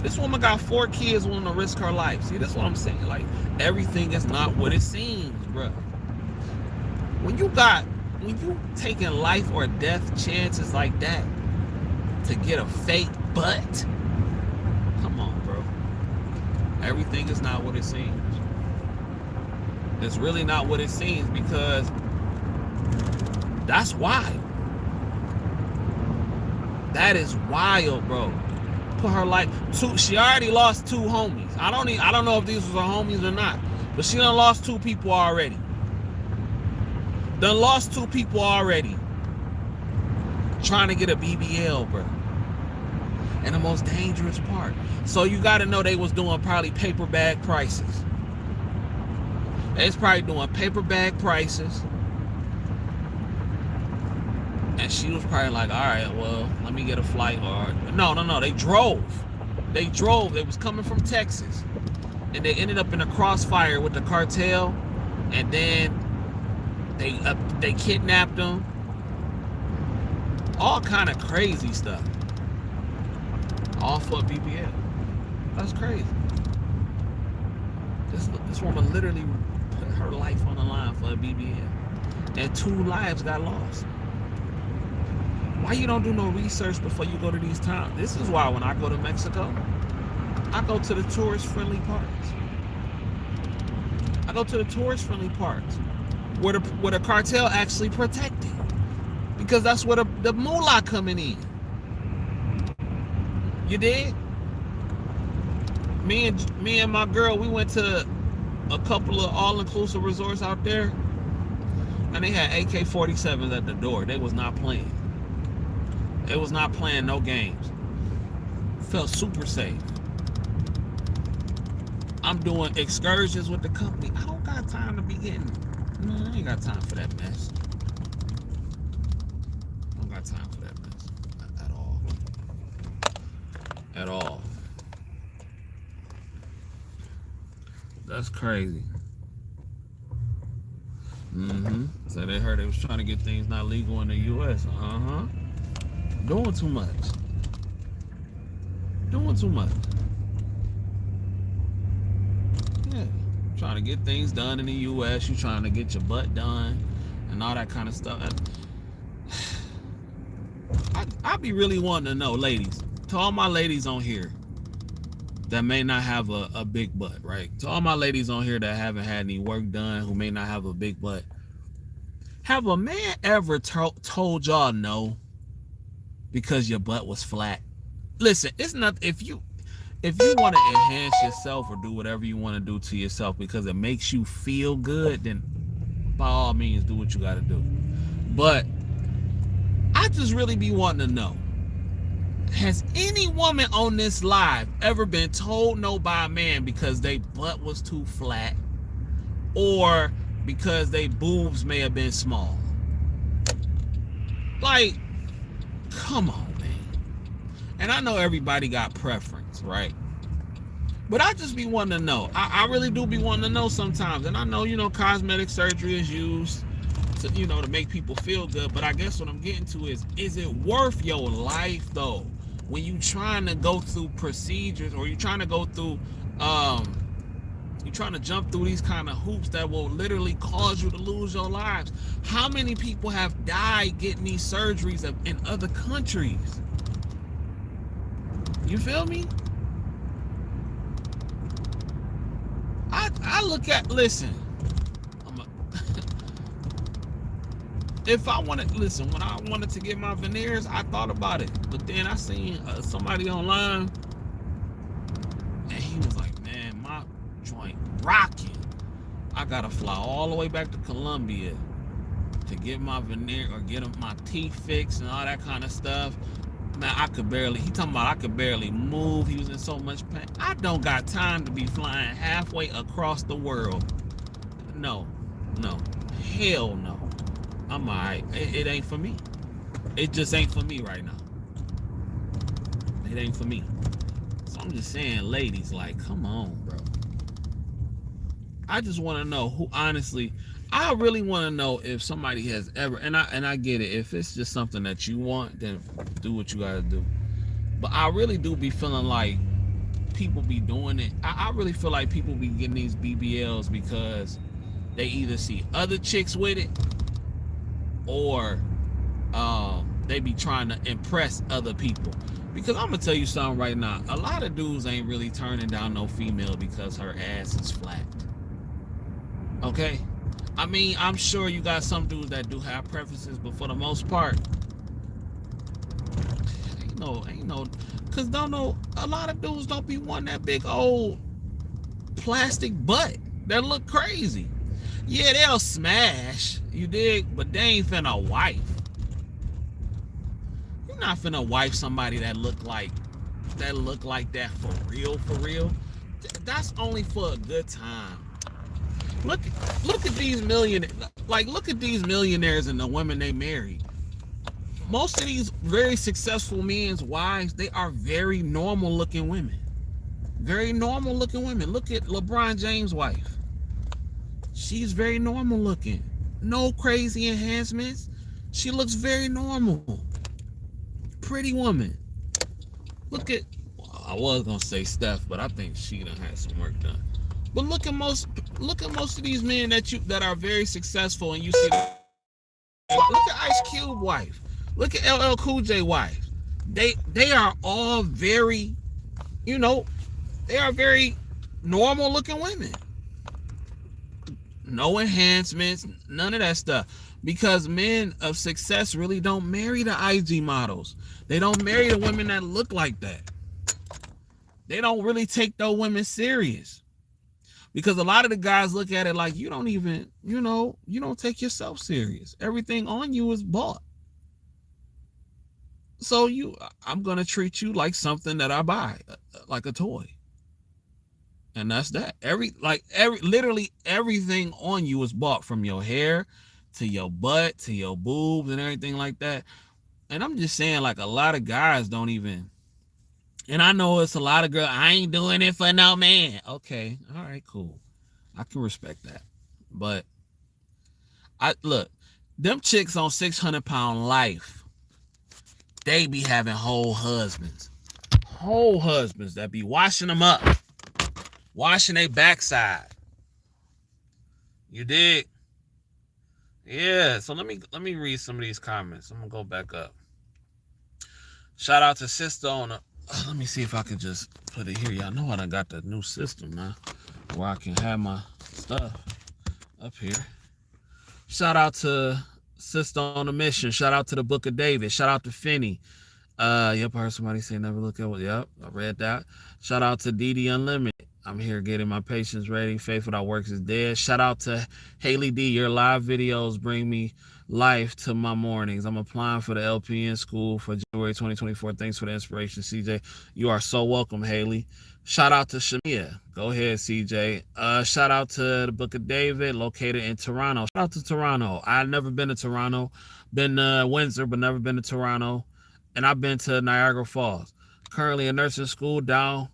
A: This woman got 4 kids willing to risk her life. See, this is what I'm saying. Like, everything is not what it seems, bro. When you taking life or death chances like that to get a fake butt, come on, bro. Everything is not what it seems. It's really not what it seems, because that's wild. That is wild, bro. Put her life. She already lost 2 homies. I don't know if these were her homies or not, but she done lost 2 people already. Trying to get a BBL, bro. And the most dangerous part. So you got to know they was doing probably paper bag prices. They was probably doing paper bag prices. And she was probably like, all right, well, let me get a flight. Or no, they drove. They was coming from Texas. And they ended up in a crossfire with the cartel. And then they kidnapped them. All kind of crazy stuff. All for a BBL. That's crazy. This woman literally put her life on the line for a BBL. And 2 lives got lost. Why you don't do no research before you go to these towns? This is why when I go to Mexico, I go to the tourist-friendly parts. Where the cartel actually protected. Because that's where the moolah coming in. You did? Me and my girl, we went to a couple of all-inclusive resorts out there, and they had AK-47s at the door. They was not playing. They was not playing no games. Felt super safe. I'm doing excursions with the company. I don't got time to be getting. No, I ain't got time for that mess. I don't got time for that mess at all. At all. That's crazy. So they heard they was trying to get things not legal in the U.S. Doing too much. Yeah. Trying to get things done in the U.S. You trying to get your butt done and all that kind of stuff. I be really wanting to know, ladies, to all my ladies on here that may not have a big butt, right? To all my ladies on here that haven't had any work done, who may not have a big butt, have a man ever told y'all no because your butt was flat? Listen, it's not, if you want to enhance yourself or do whatever you want to do to yourself because it makes you feel good, then by all means do what you got to do. But I just really be wanting to know, has any woman on this live ever been told no by a man because they butt was too flat or because they boobs may have been small? Like, come on, man. And I know everybody got preference, right? But I just be wanting to know. I really do be wanting to know sometimes. And I know, cosmetic surgery is used to, to make people feel good. But I guess what I'm getting to is it worth your life, though? when you trying to go through procedures, or you're trying to go through um you're trying to jump through these kind of hoops that will literally cause you to lose your lives. How many people have died getting these surgeries in other countries? You feel me? I look at, listen, if I wanted, listen, when I wanted to get my veneers, I thought about it. But then I seen somebody online, and he was like, man, my joint rocking. I gotta fly all the way back to Colombia to get my veneer, or get my teeth fixed and all that kind of stuff. Man, he talking about I could barely move. He was in so much pain. I don't got time to be flying halfway across the world. No, hell no. I'm all right. It ain't for me. It just ain't for me right now. It ain't for me. So I'm just saying, ladies, like, come on, bro. I just want to know who, honestly, I really want to know if somebody has ever, and I get it, if it's just something that you want, then do what you gotta do. But I really do be feeling like people be doing it. I really feel like people be getting these BBLs because they either see other chicks with it, or they be trying to impress other people. Because I'm gonna tell you something right now, a lot of dudes ain't really turning down no female because her ass is flat. Okay? I mean, I'm sure you got some dudes that do have preferences, but for the most part, ain't no, cause a lot of dudes don't be wanting that big old plastic butt that look crazy. Yeah, they'll smash, you dig, but they ain't finna wife. You're not finna wife somebody that look like that for real. That's only for a good time. Look at these millionaires. Like, look at these millionaires and the women they marry. Most of these very successful men's wives, they are very normal looking women. Very normal looking women. Look at LeBron James' wife. She's very normal looking. No crazy enhancements. She looks very normal. Pretty woman. Look at, I was gonna say Steph, but I think she done had some work done. But look at most of these men that are very successful, and you see, look at Ice Cube wife, look at LL Cool J wife. They are all very, they are very normal looking women. No enhancements, none of that stuff. Because men of success really don't marry the IG models. They don't marry the women that look like that. They don't really take those women serious. Because a lot of the guys look at it like, you don't even, you don't take yourself serious. Everything on you is bought. So I'm going to treat you like something that I buy, like a toy. And that's that. Literally everything on you is bought, from your hair to your butt to your boobs and everything like that. And I'm just saying, like, a lot of guys don't even, and I know it's a lot of girls, I ain't doing it for no man. Okay, all right, cool. I can respect that. But look, them chicks on 600-pound life, they be having whole husbands that be washing them up, washing their backside. You dig? Yeah. So let me read some of these comments. I'm gonna go back up. Shout out to Sister on the. Let me see if I can just put it here. Y'all know I done got the new system now, where I can have my stuff up here. Shout out to Sister on the Mission. Shout out to the Book of David. Shout out to Finney. Yep, I heard somebody say never look at what. Yep, I read that. Shout out to DD Unlimited. I'm here getting my patience ready. Faith without works is dead. Shout out to Haley D. Your live videos bring me life to my mornings. I'm applying for the LPN school for January 2024. Thanks for the inspiration, CJ. You are so welcome, Haley. Shout out to Shamia. Go ahead, CJ. Shout out to the Book of David, located in Toronto. Shout out to Toronto. I've never been to Toronto. Been to Windsor, but never been to Toronto. And I've been to Niagara Falls. Currently a nursing school down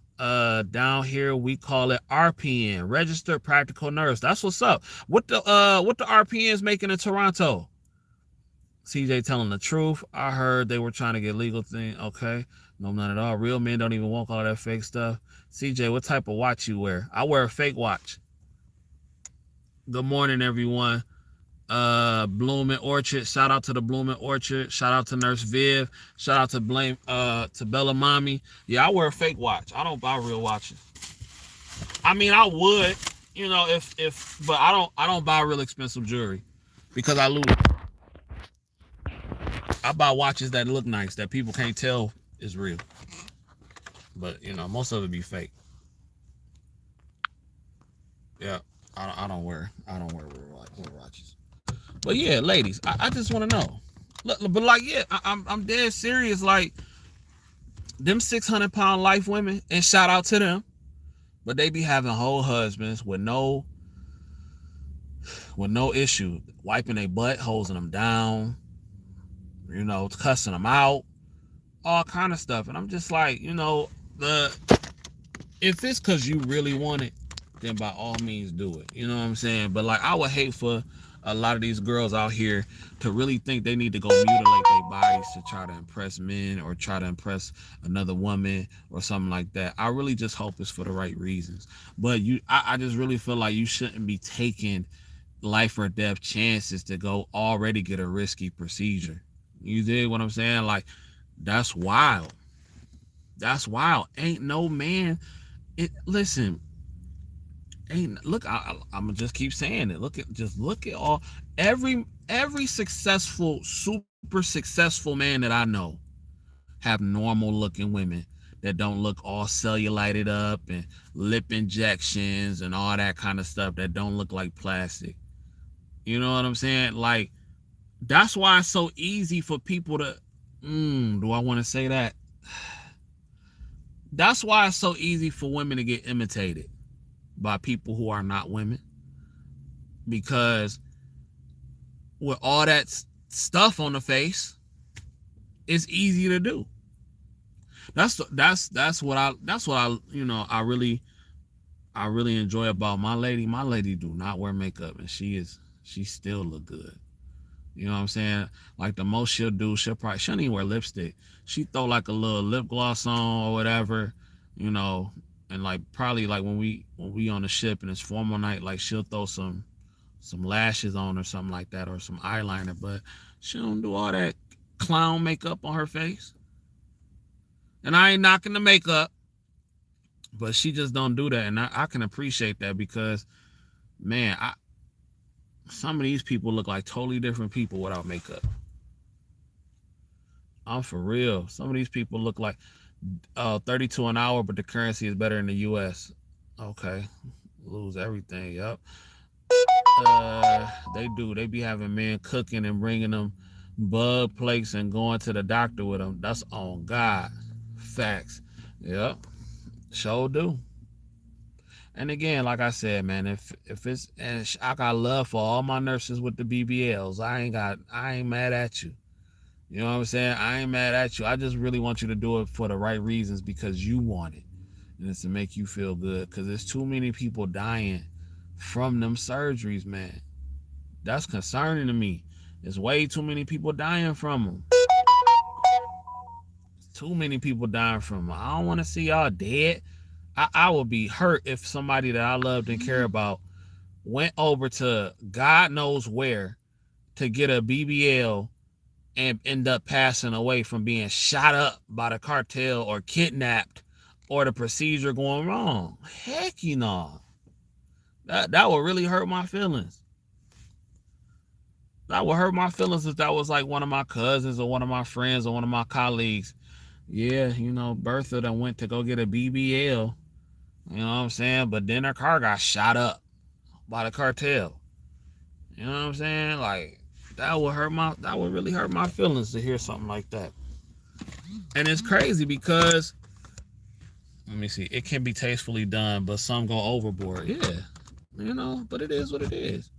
A: here. We call it RPN, Registered Practical Nurse. That's what's up. What the RPNs making in Toronto? CJ telling the truth. I heard they were trying to get legal thing. Okay. No, none at all. Real men don't even want all that fake stuff. CJ, what type of watch you wear? I wear a fake watch. Good morning, everyone. Blooming Orchard. Shout out to the Blooming Orchard. Shout out to Nurse Viv. Shout out to Bella Mommy. Yeah, I wear a fake watch. I don't buy real watches. I mean, I would, if but I don't buy real expensive jewelry because I lose. I buy watches that look nice that people can't tell is real. But most of it be fake. Yeah, I don't wear real watches. But yeah, ladies, I just want to know. But like, yeah, I'm dead serious. Like them 600-pound life women, and shout out to them. But they be having whole husbands with no issue, wiping their butt, hosing them down, cussing them out, all kind of stuff. And I'm just like, the if it's because you really want it, then by all means do it. You know what I'm saying? But like, I would hate for a lot of these girls out here to really think they need to go mutilate their bodies to try to impress men or try to impress another woman or something like that. I really just hope it's for the right reasons. But I just really feel like you shouldn't be taking life or death chances to go already get a risky procedure. You dig what I'm saying? Like, that's wild. That's wild. Ain't no man. Listen. Ain't look. I'm gonna just keep saying it. Look at all every successful, super successful man that I know have normal looking women that don't look all cellulited up and lip injections and all that kind of stuff that don't look like plastic. You know what I'm saying? Like, that's why it's so easy for people to. Do I want to say that? That's why it's so easy for women to get imitated by people who are not women, because with all that stuff on the face, it's easy to do. That's what I really enjoy about my lady. My lady do not wear makeup, and she still look good. You know what I'm saying? Like, the most she'll do, she don't even wear lipstick. She throw like a little lip gloss on or whatever, and like probably like when we on the ship and it's formal night, like she'll throw some lashes on or something like that, or some eyeliner, but she don't do all that clown makeup on her face. And I ain't knocking the makeup, but she just don't do that, and I can appreciate that, because man, some of these people look like totally different people without makeup. I'm for real. Some of these people look like 32 an hour, but the currency is better in the US. Okay. Lose everything. Yep. They do. They be having men cooking and bringing them bug plates and going to the doctor with them. That's on God. Facts. Yep. Sure do. And again, like I said, man, if it's, and I got love for all my nurses with the BBLs. I ain't mad at you. You know what I'm saying? I ain't mad at you. I just really want you to do it for the right reasons, because you want it. And it's to make you feel good. Because there's too many people dying from them surgeries, man. That's concerning to me. There's way too many people dying from them. Too many people dying from them. I don't want to see y'all dead. I would be hurt if somebody that I loved and care about went over to God knows where to get a BBL and end up passing away from being shot up by the cartel or kidnapped or the procedure going wrong. Heck, that would really hurt my feelings. That would hurt my feelings if that was like one of my cousins or one of my friends or one of my colleagues. Yeah, Bertha that went to go get a BBL. You know what I'm saying? But then her car got shot up by the cartel. You know what I'm saying? Like, that would really hurt my feelings to hear something like that. And it's crazy because, let me see, it can be tastefully done, but some go overboard. Yeah, but it is what it is.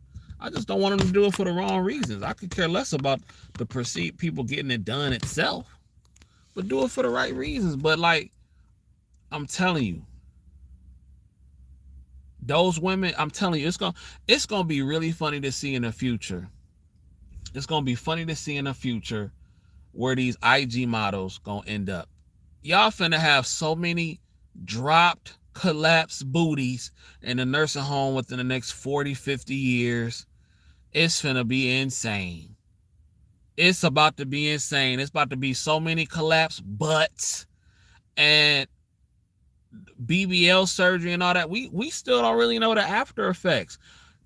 A: I just don't want them to do it for the wrong reasons. I could care less about the perceived people getting it done itself, but do it for the right reasons. But like, I'm telling you, those women, I'm telling you, it's gonna be really funny to see in the future It's gonna be funny to see in the future where these IG models gonna end up. Y'all finna have so many dropped, collapsed booties in the nursing home within the next 40, 50 years. It's finna be insane. It's about to be insane. It's about to be so many collapsed butts and BBL surgery and all that. We still don't really know the after effects.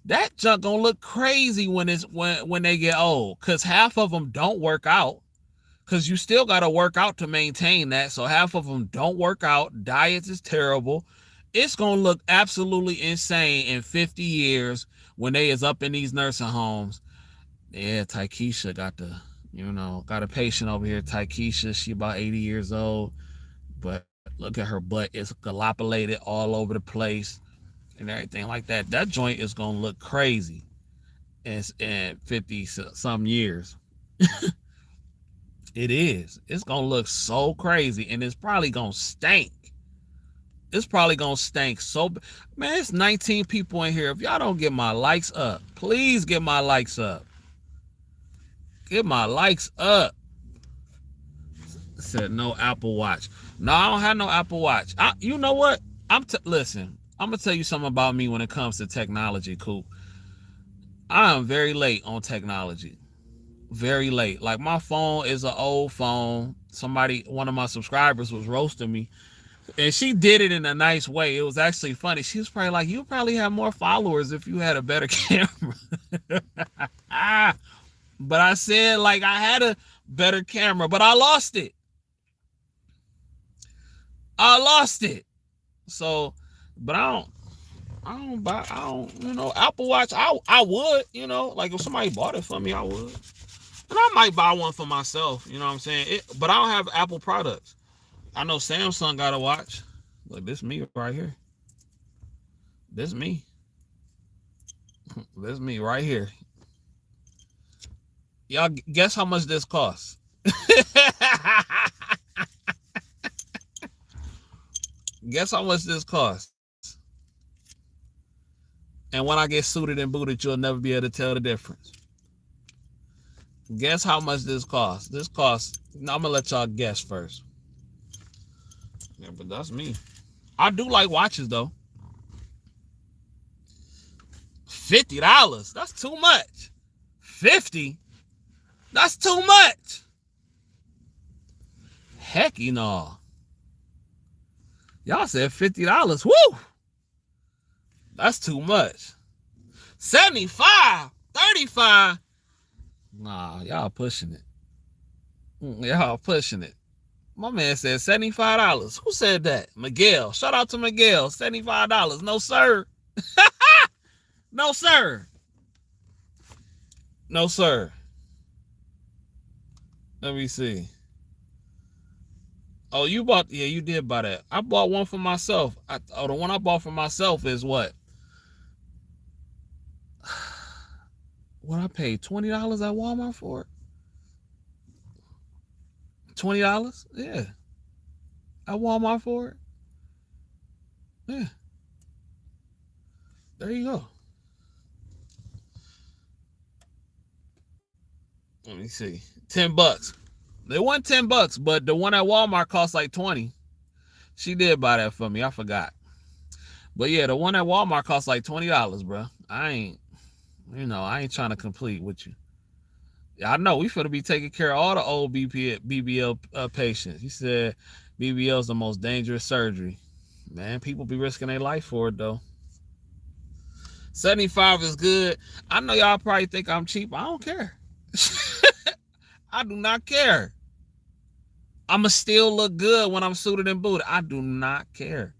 A: That junk gonna look crazy when they get old, because half of them don't work out, because you still got to work out to maintain that. So half of them don't work out. Diets is terrible. It's going to look absolutely insane in 50 years when they is up in these nursing homes. Yeah, Taikisha got a patient over here, Taikisha. She about 80 years old, but look at her butt. It's gallopolated all over the place and everything like that. That joint is going to look crazy in 50 some years. It is. It's gonna look so crazy, and it's probably gonna stink. It's probably gonna stink so. Man, it's 19 people in here. If y'all don't get my likes up, please get my likes up. Get my likes up. Said no Apple Watch. No, I don't have no Apple Watch. You know what? Listen. I'm gonna tell you something about me when it comes to technology, Coop. I am very late on technology. Very late. Like, my phone is an old phone. One of my subscribers was roasting me, and she did it in a nice way. It was actually funny. She was probably like, you probably have more followers if you had a better camera. But I said, like, I had a better camera, but I lost it. So, but I don't, Apple Watch. I would, like, if somebody bought it for me, I would. And I might buy one for myself, you know what I'm saying? But I don't have Apple products. I know Samsung got a watch. Look, this me right here. This me. This me right here. Y'all guess how much this costs? Guess how much this costs? And when I get suited and booted, you'll never be able to tell the difference. Guess how much this costs? I'm gonna let y'all guess first. Yeah, but that's me. I do like watches though. $50. That's too much. 50? That's too much. Heck, no. Y'all said $50. Woo! That's too much. 75, 35. Nah, y'all pushing it. Y'all pushing it. My man said $75. Who said that? Miguel. Shout out to Miguel. $75. No, sir. No, sir. No, sir. Let me see. Oh, you did buy that. I bought one for myself. The one I bought for myself is what? What I paid $20 at Walmart for it? $20? Yeah. At Walmart for it? Yeah. There you go. Let me see. $10. They want $10, but the one at Walmart cost like 20. She did buy that for me. I forgot. But yeah, the one at Walmart cost like $20, bro. I ain't trying to complete with you. I know we finna be taking care of all the old BBL patients. He said BBL is the most dangerous surgery. Man, people be risking their life for it though. 75 is good. I know y'all probably think I'm cheap. I don't care. I do not care. I'ma still look good when I'm suited and booted. I do not care.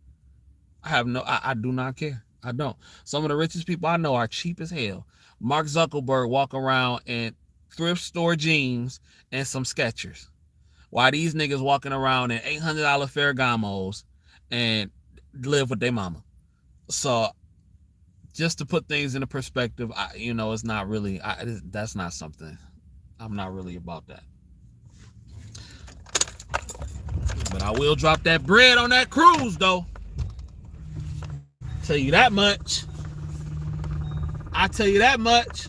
A: I do not care. I don't. Some of the richest people I know are cheap as hell. Mark Zuckerberg walk around in thrift store jeans and some Skechers, while these niggas walking around in $800 Ferragamos and live with their mama. So just to put things into perspective, it's not really, that's not something. I'm not really about that. But I will drop that bread on that cruise though. Tell you that much. I tell you that much.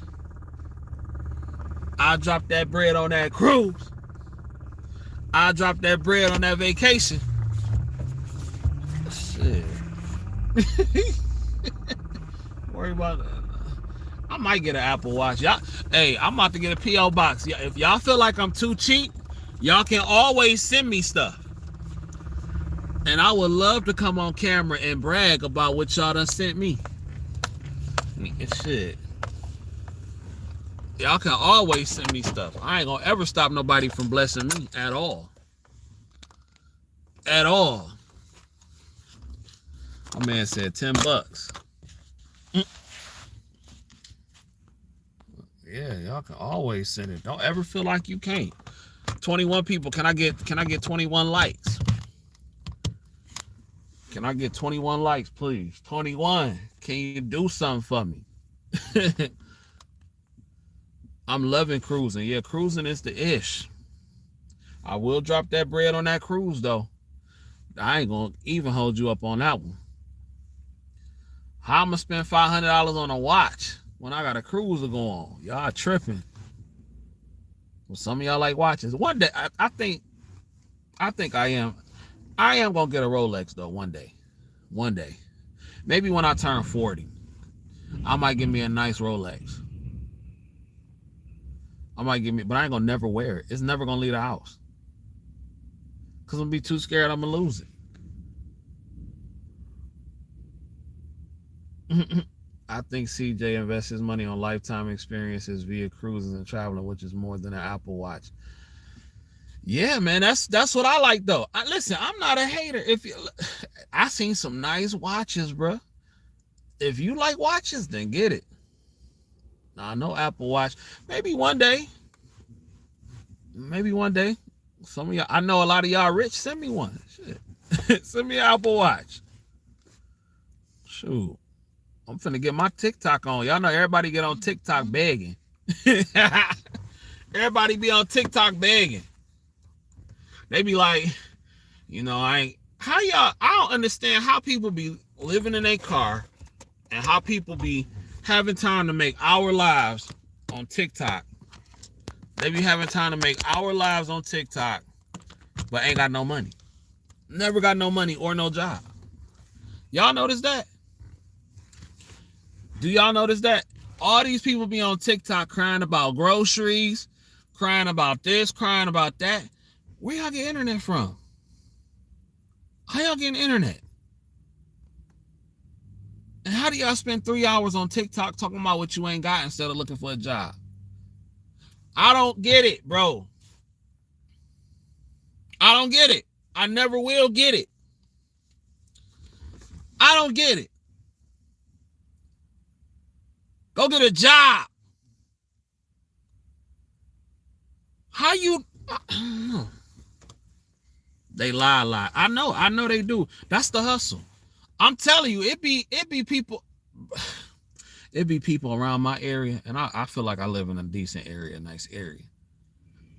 A: I'll drop that bread on that cruise. I'll drop that bread on that vacation. Shit. Worry about that. I might get an Apple Watch. Y'all, hey, I'm about to get a P.O. box. If y'all feel like I'm too cheap, y'all can always send me stuff. And I would love to come on camera and brag about what y'all done sent me. Shit. Y'all can always send me stuff. I ain't gonna ever stop nobody from blessing me at all. At all. My man said $10. Yeah, y'all can always send it. Don't ever feel like you can't. 21 people. Can I get 21 likes? Can I get 21 likes, please? 21. Can you do something for me? I'm loving cruising. Yeah, cruising is the ish. I will drop that bread on that cruise, though. I ain't going to even hold you up on that one. How I'm going to spend $500 on a watch when I got a cruise to go on? Y'all tripping. Well, some of y'all like watches. One day, I think I am. I am going to get a Rolex, though, one day. One day. Maybe when I turn 40. I might get me a nice Rolex. But I ain't going to never wear it. It's never going to leave the house. Because I'm going to be too scared I'm going to lose it. I think CJ invests his money on lifetime experiences via cruises and traveling, which is more than an Apple Watch. Yeah, man, that's what I like, though. Listen, I'm not a hater. I seen some nice watches, bro. If you like watches, then get it. Nah, no Apple Watch. Maybe one day. Some of y'all, I know a lot of y'all rich. Send me one. Shit. Send me an Apple Watch. Shoot. I'm finna get my TikTok on. Y'all know everybody get on TikTok begging. Everybody be on TikTok begging. They be like, I don't understand how people be living in a car and how people be having time to make our lives on TikTok. They be having time to make our lives on TikTok, but ain't got no money. Never got no money or no job. Y'all notice that? Do y'all notice that? All these people be on TikTok crying about groceries, crying about this, crying about that. Where y'all get internet from? How y'all getting internet? And how do y'all spend 3 hours on TikTok talking about what you ain't got instead of looking for a job? I don't get it, bro. I don't get it. I never will get it. I don't get it. Go get a job. How you? I don't know. They lie. I know they do. That's the hustle. I'm telling you, it be people. It be people around my area, and I feel like I live in a decent area, a nice area.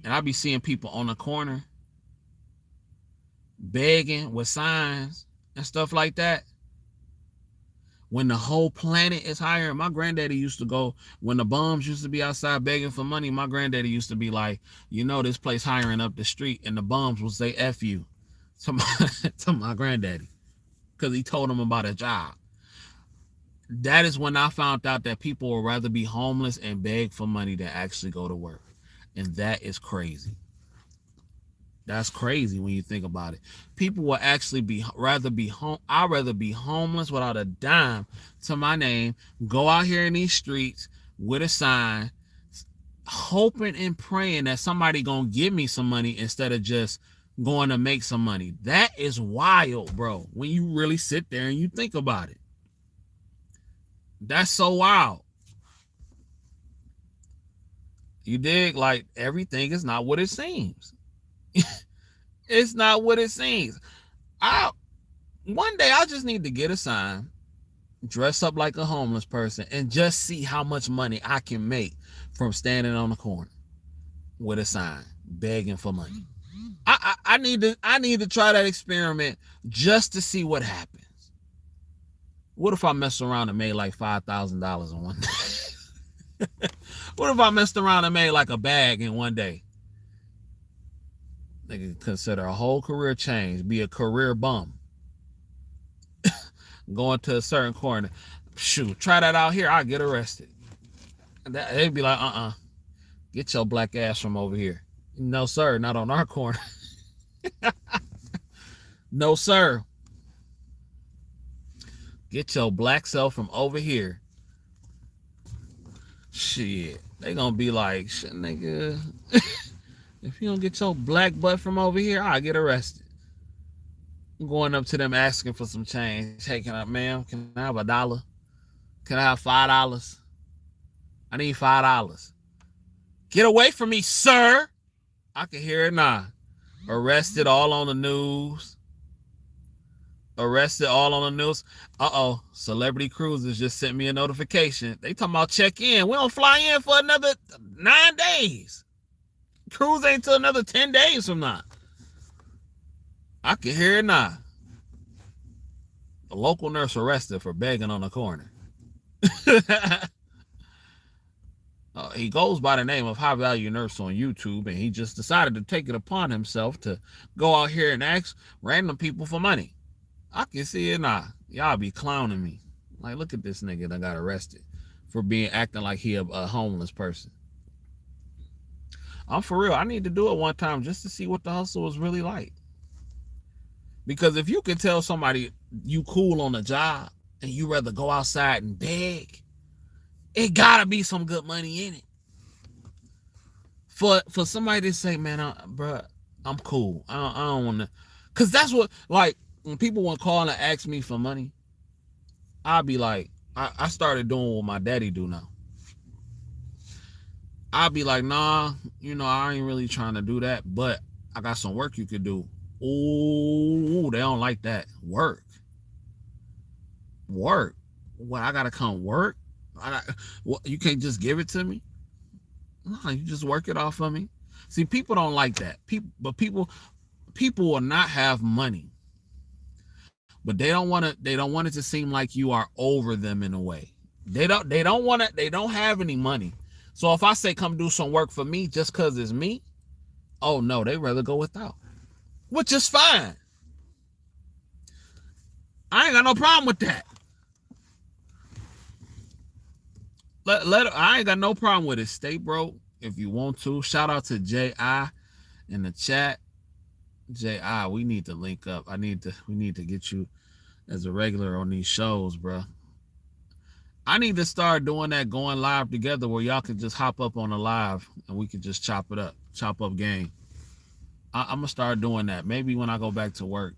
A: And I be seeing people on the corner begging with signs and stuff like that. When the whole planet is hiring, my granddaddy used to go, when the bums used to be outside begging for money, my granddaddy used to be like, this place hiring up the street, and the bums will say F you to my granddaddy because he told him about a job. That is when I found out that people would rather be homeless and beg for money than actually go to work. And that is crazy. That's crazy when you think about it. People will actually I'd rather be homeless without a dime to my name, go out here in these streets with a sign, hoping and praying that somebody gonna give me some money instead of just going to make some money. That is wild, bro, when you really sit there and you think about it. That's so wild. You dig? Like, everything is not what it seems. It's not what it seems. One day I just need to get a sign, dress up like a homeless person, and just see how much money I can make from standing on the corner with a sign begging for money. I need to try that experiment just to see what happens. What if I mess around and made like $5,000 in one day? What if I messed around and made like a bag in one day? They could consider a whole career change, be a career bum. Going to a certain corner. Shoot, try that out here, I'll get arrested. They'd be like, get your black ass from over here. No, sir, not on our corner. No, sir. Get your black self from over here. Shit. They gonna be like, shit, nigga. If you don't get your black butt from over here, I'll get arrested. I'm going up to them asking for some change. Hey, ma'am, can I have $1? Can I have $5? I need $5. Get away from me, sir. I can hear it now. Arrested all on the news. Arrested all on the news. Celebrity Cruises just sent me a notification. They talking about check in. We don't fly in for another 9 days. Cruise ain't till another 10 days from now. I can hear it now. A local nurse arrested for begging on the corner. He goes by the name of High Value Nurse on YouTube, and he just decided to take it upon himself to go out here and ask random people for money. I can see it now. Y'all be clowning me. Like, look at this nigga that got arrested for acting like he a homeless person. I'm for real. I need to do it one time just to see what the hustle was really like. Because if you can tell somebody you cool on the job and you rather go outside and beg, it gotta be some good money in it. For somebody to say, man, bro, I'm cool. I don't want to. Because that's what, like, when people want to call and ask me for money, I'll be like, I started doing what my daddy do now. I'll be like, nah, I ain't really trying to do that, but I got some work you could do. Oh, they don't like that. Work. What, I gotta come work? You can't just give it to me? No, you just work it off of me. See, people don't like that. People will not have money, but they don't want it to seem like you are over them in a way. They don't have any money. So if I say come do some work for me just because it's me, oh no, they rather go without, which is fine. I ain't got no problem with that. I ain't got no problem with it. Stay broke if you want to. Shout out to J.I. in the chat. J.I., we need to link up. We need to get you as a regular on these shows, bro. I need to start doing that, going live together where y'all can just hop up on a live and we can just chop up game. I'm going to start doing that. Maybe when I go back to work,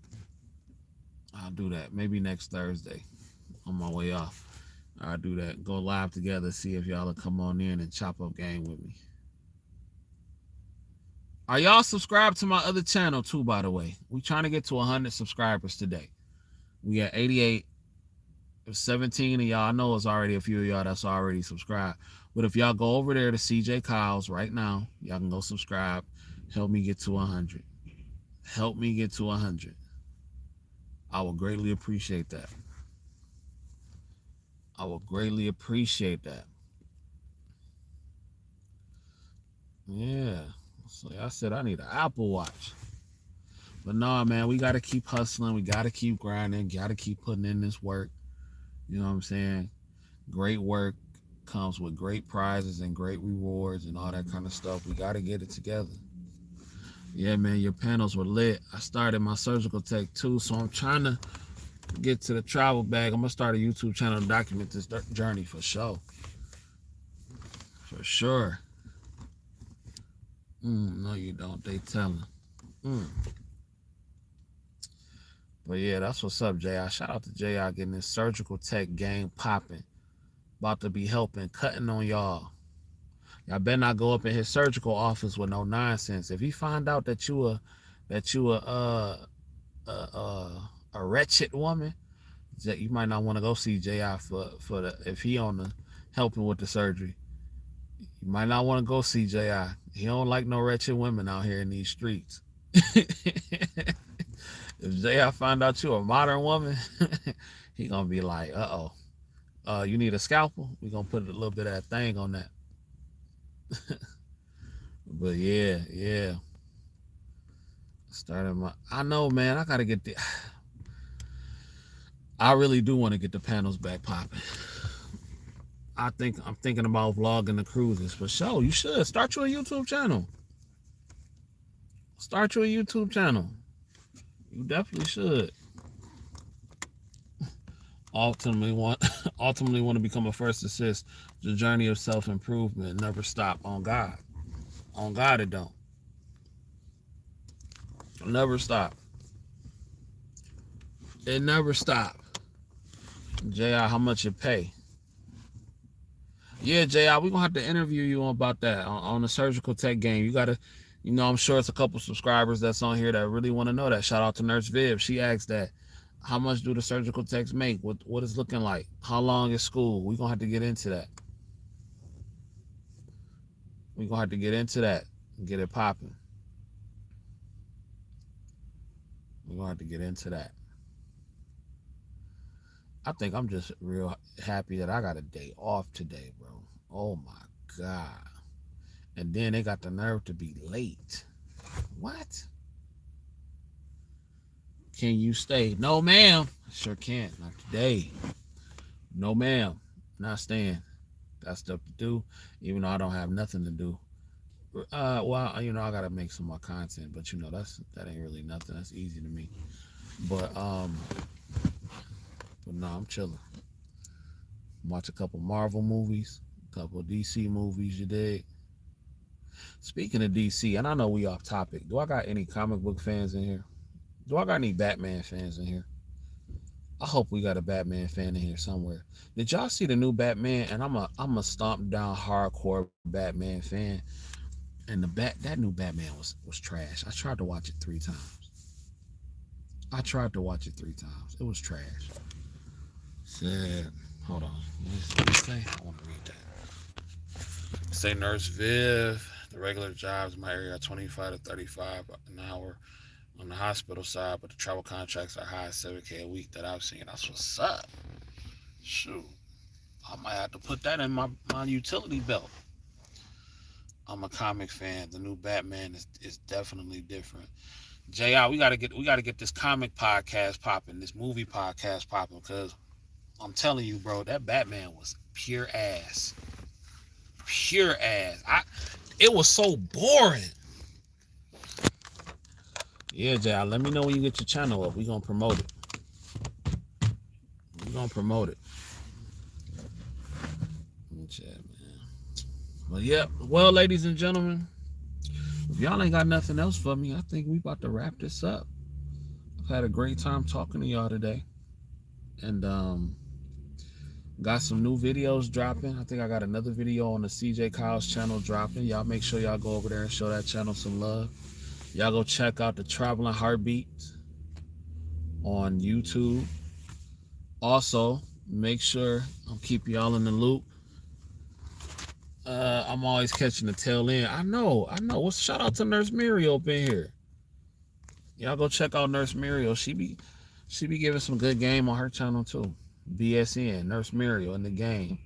A: I'll do that. Maybe next Thursday on my way off. I'll do that. Go live together, see if y'all will come on in and chop up game with me. Are y'all subscribed to my other channel too, by the way? We trying to get to 100 subscribers today. We at 88. 17 of y'all, I know it's already a few of y'all that's already subscribed. But if y'all go over there to CJ Kyles right now, y'all can go subscribe. Help me get to 100. Help me get to 100. I will greatly appreciate that. I will greatly appreciate that. Yeah. So I said I need an Apple Watch. But nah, man, we got to keep hustling. We got to keep grinding. Got to keep putting in this work. You know what I'm saying? Great work comes with great prizes and great rewards and all that kind of stuff. We got to get it together. Yeah, man, your panels were lit. I started my surgical tech too, so I'm trying to get to the travel bag. I'm going to start a YouTube channel to document this journey for sure. For sure. No, you don't. They telling. But yeah, that's what's up, J.I. Shout out to J.I. getting this surgical tech game popping. About to be helping, cutting on y'all. Y'all better not go up in his surgical office with no nonsense. If he find out that you a wretched woman, you might not want to go see J.I. for the, if he on the helping with the surgery. You might not want to go see J.I. He don't like no wretched women out here in these streets. If J.I. find out you a modern woman, he gonna be like, uh-oh. You need a scalpel? We're gonna put a little bit of that thing on that. But yeah. Starting my I know, man, I gotta get the I really do want to get the panels back popping. I'm thinking about vlogging the cruises for sure. You should start your YouTube channel. Start your YouTube channel. You definitely should. Ultimately want ultimately want to become a first assist. The journey of self-improvement never stop. On God. On God it don't. Never stop. It never stop. JR, how much you pay? Yeah, JR, we're gonna have to interview you about that on the surgical tech game. You gotta, I'm sure it's a couple subscribers that's on here that really want to know that. Shout out to Nurse Viv. She asked that. How much do the surgical techs make? What is looking like? How long is school? We're gonna have to get into that. We're gonna have to get into that and get it popping. We're gonna have to get into that. I think I'm just real happy that I got a day off today, bro. Oh my God. And then they got the nerve to be late. What? Can you stay? No, ma'am. Sure can't. Not today. No, ma'am. Not staying. Got stuff to do, even though I don't have nothing to do. Well, I gotta make some more content, but that ain't really nothing. That's easy to me. But no, I'm chilling. Watch a couple Marvel movies, a couple DC movies, you dig? Speaking of DC, and I know we off topic, do I got any comic book fans in here? Do I got any Batman fans in here? I hope we got a Batman fan in here somewhere. Did y'all see the new Batman? And I'm a stomp down hardcore Batman fan. And that new Batman was trash. I tried to watch it 3 times. It was trash. Said, hold on. What did it say? I want to read that. Say Nurse Viv, the regular jobs in my area are 25 to 35 an hour on the hospital side, but the travel contracts are high, 7K a week that I've seen. That's what's up. Shoot. I might have to put that in my utility belt. I'm a comic fan. The new Batman is definitely different. JR, we gotta get this comic podcast popping, this movie podcast popping, because I'm telling you, bro, that Batman was pure ass. Pure ass. It was so boring. Yeah, JR, let me know when you get your channel up. We're gonna promote it. But yeah, well, ladies and gentlemen, if y'all ain't got nothing else for me, I think we about to wrap this up. I've had a great time talking to y'all today. And got some new videos dropping. I think I got another video on the CJ Kyle's channel dropping. Y'all make sure y'all go over there and show that channel some love. Y'all go check out the Traveling Heartbeats on YouTube. Also, make sure I'll keep y'all in the loop. I'm always catching the tail end. I know. Well, shout out to Nurse Muriel up in here. Y'all go check out Nurse Muriel. She be giving some good game on her channel too. BSN, Nurse Muriel in the game.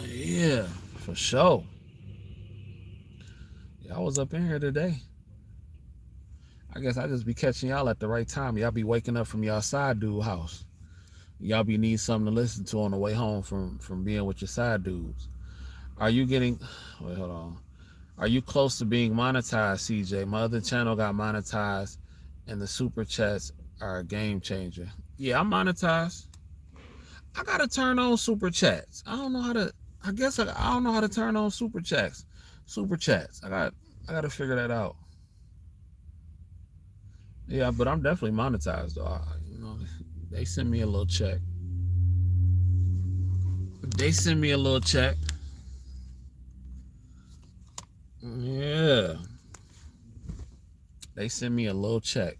A: Yeah, for sure. Y'all was up in here today. I guess I just be catching y'all at the right time. Y'all be waking up from y'all side dude house. Y'all be need something to listen to on the way home from being with your side dudes. Are you getting... Wait, hold on. Are you close to being monetized, CJ? My other channel got monetized, and the super chats are a game changer. Yeah, I'm monetized. I gotta turn on super chats. I don't know how to... I guess I don't know how to turn on super chats. I gotta figure that out. Yeah, but I'm definitely monetized, though. They send me a little check. Yeah. They send me a little check.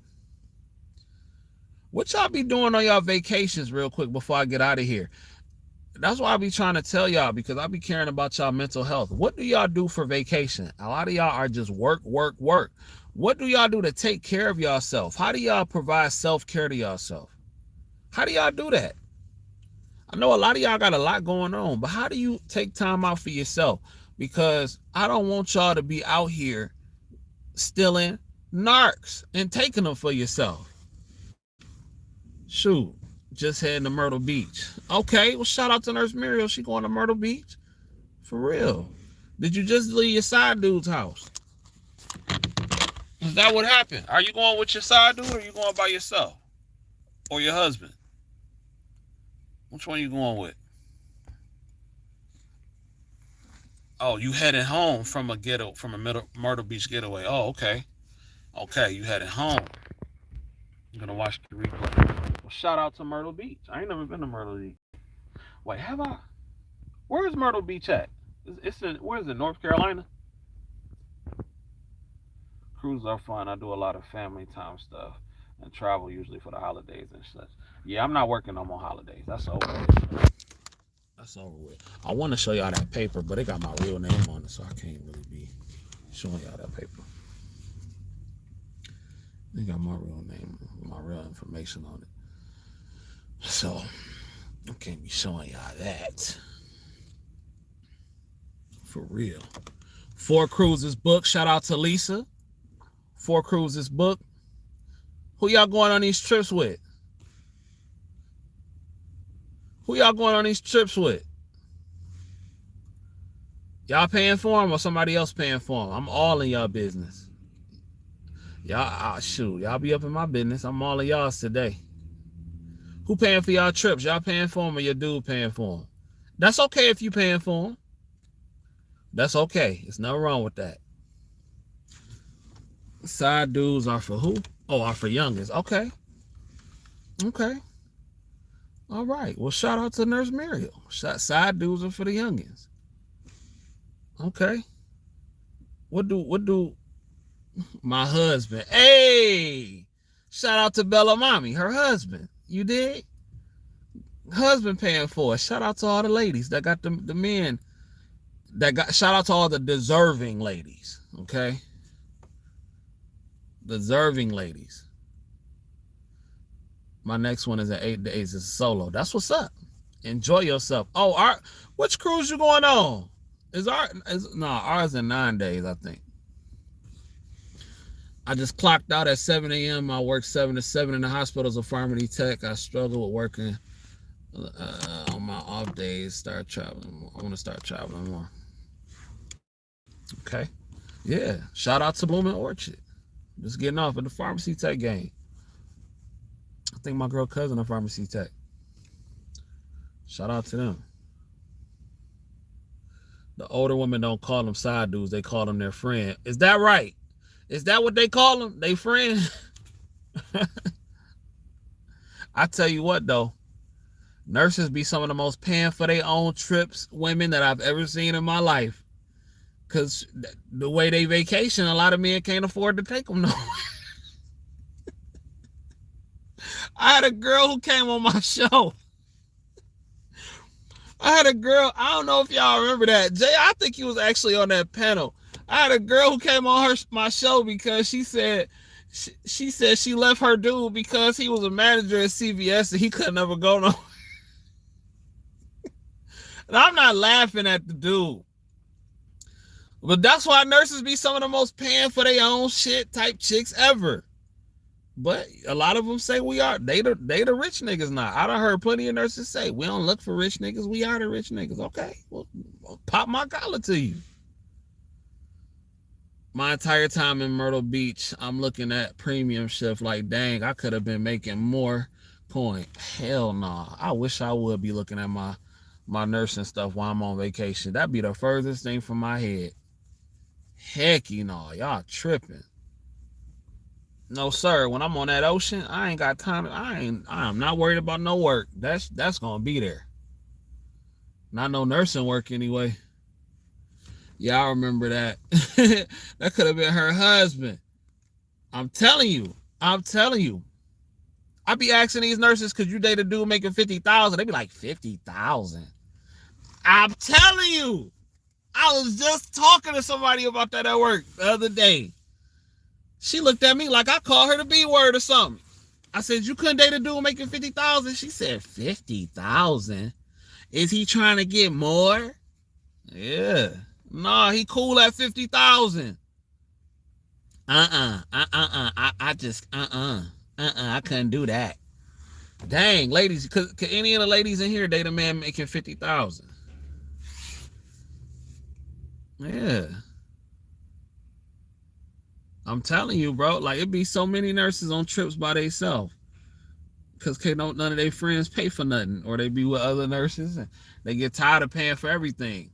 A: What y'all be doing on y'all vacations real quick before I get out of here? That's why I be trying to tell y'all, because I be caring about y'all mental health. What do y'all do for vacation? A lot of y'all are just work. What do y'all do to take care of yourself? How do y'all provide self-care to yourself? How do y'all do that? I know a lot of y'all got a lot going on, but how do you take time out for yourself? Because I don't want y'all to be out here stealing narcs and taking them for yourself. Shoot, just heading to Myrtle Beach. Okay, well, shout out to Nurse Muriel. She going to Myrtle Beach? For real. Did you just leave your side dude's house? Is that what happened? Are you going with your side dude or are you going by yourself? Or your husband? Which one are you going with? Oh, you heading home from a Myrtle Beach getaway. Oh, okay. Okay, you heading home. I'm gonna watch the replay. Well, shout out to Myrtle Beach. I ain't never been to Myrtle Beach. Wait, have I? Where is Myrtle Beach at? It's in, where is it? North Carolina? Cruises are fun. I do a lot of family time stuff and travel usually for the holidays and such. Yeah, I'm not working no more holidays. That's over with. That's over with. I want to show y'all that paper, but it got my real name on it, so I can't really be showing y'all that paper. They got my real name, my real information on it. So I can't be showing y'all that. For real. Four Cruises book. Shout out to Lisa. Four Cruises book. Who y'all going on these trips with? Who y'all going on these trips with? Y'all paying for them or somebody else paying for them? I'm all in y'all business. Y'all, shoot, y'all be up in my business. I'm all of y'all's today. Who paying for y'all trips? Y'all paying for them or your dude paying for them? That's okay if you paying for them. That's okay. There's nothing wrong with that. Side dudes are for who? Oh, are for youngins. Okay. Okay. All right. Well, shout out to Nurse Muriel. Side dudes are for the youngins. Okay. What do my husband? Hey, shout out to Bella Mommy, her husband. You did? Husband paying for it. Shout out to all the ladies that got the men that got. Shout out to all the deserving ladies. Okay. Deserving ladies. My next one is at 8 days. It's solo. That's what's up. Enjoy yourself. Oh, which cruise you going on? Ours in 9 days, I think. I just clocked out at 7 a.m. I work 7 to 7 in the hospital as a pharmacy tech. I struggle with working on my off days. Start traveling more. I want to start traveling more. Okay. Yeah. Shout out to Blooming Orchard. Just getting off of the pharmacy tech game. I think my girl cousin a pharmacy tech. Shout out to them. The older women don't call them side dudes. They call them their friend. Is that right? Is that what they call them? They friend? I tell you what, though. Nurses be some of the most paying for their own trips women that I've ever seen in my life. Because the way they vacation, a lot of men can't afford to take them nowhere. I had a girl who came on my show. I don't know if y'all remember that. Jay, I think he was actually on that panel. I had a girl who came on my show because she said she left her dude because he was a manager at CVS and he couldn't ever go nowhere. And I'm not laughing at the dude. But that's why nurses be some of the most paying for their own shit type chicks ever. But a lot of them say they the rich niggas now. I done heard plenty of nurses say, we don't look for rich niggas, we are the rich niggas. Okay, well, pop my collar to you. My entire time in Myrtle Beach, I'm looking at premium shift like, dang, I could have been making more coin. Hell nah. I wish I would be looking at my nursing stuff while I'm on vacation. That'd be the furthest thing from my head. Heck, y'all tripping. No, sir. When I'm on that ocean, I ain't got time. I'm not worried about no work. That's gonna be there. Not no nursing work anyway. Y'all remember that? That could have been her husband. I'm telling you. I be asking these nurses, could you date a dude making 50,000? They be like, 50,000. I'm telling you. I was just talking to somebody about that at work the other day. She looked at me like I called her the B word or something. I said, you couldn't date a dude making 50,000? She said, 50,000? Is he trying to get more? Yeah. No, he cool at 50,000. I just I couldn't do that. Dang, ladies, could any of the ladies in here date a man making 50,000? Yeah. I'm telling you, bro. Like, it'd be so many nurses on trips by themselves because none of their friends pay for nothing, or they be with other nurses and they get tired of paying for everything.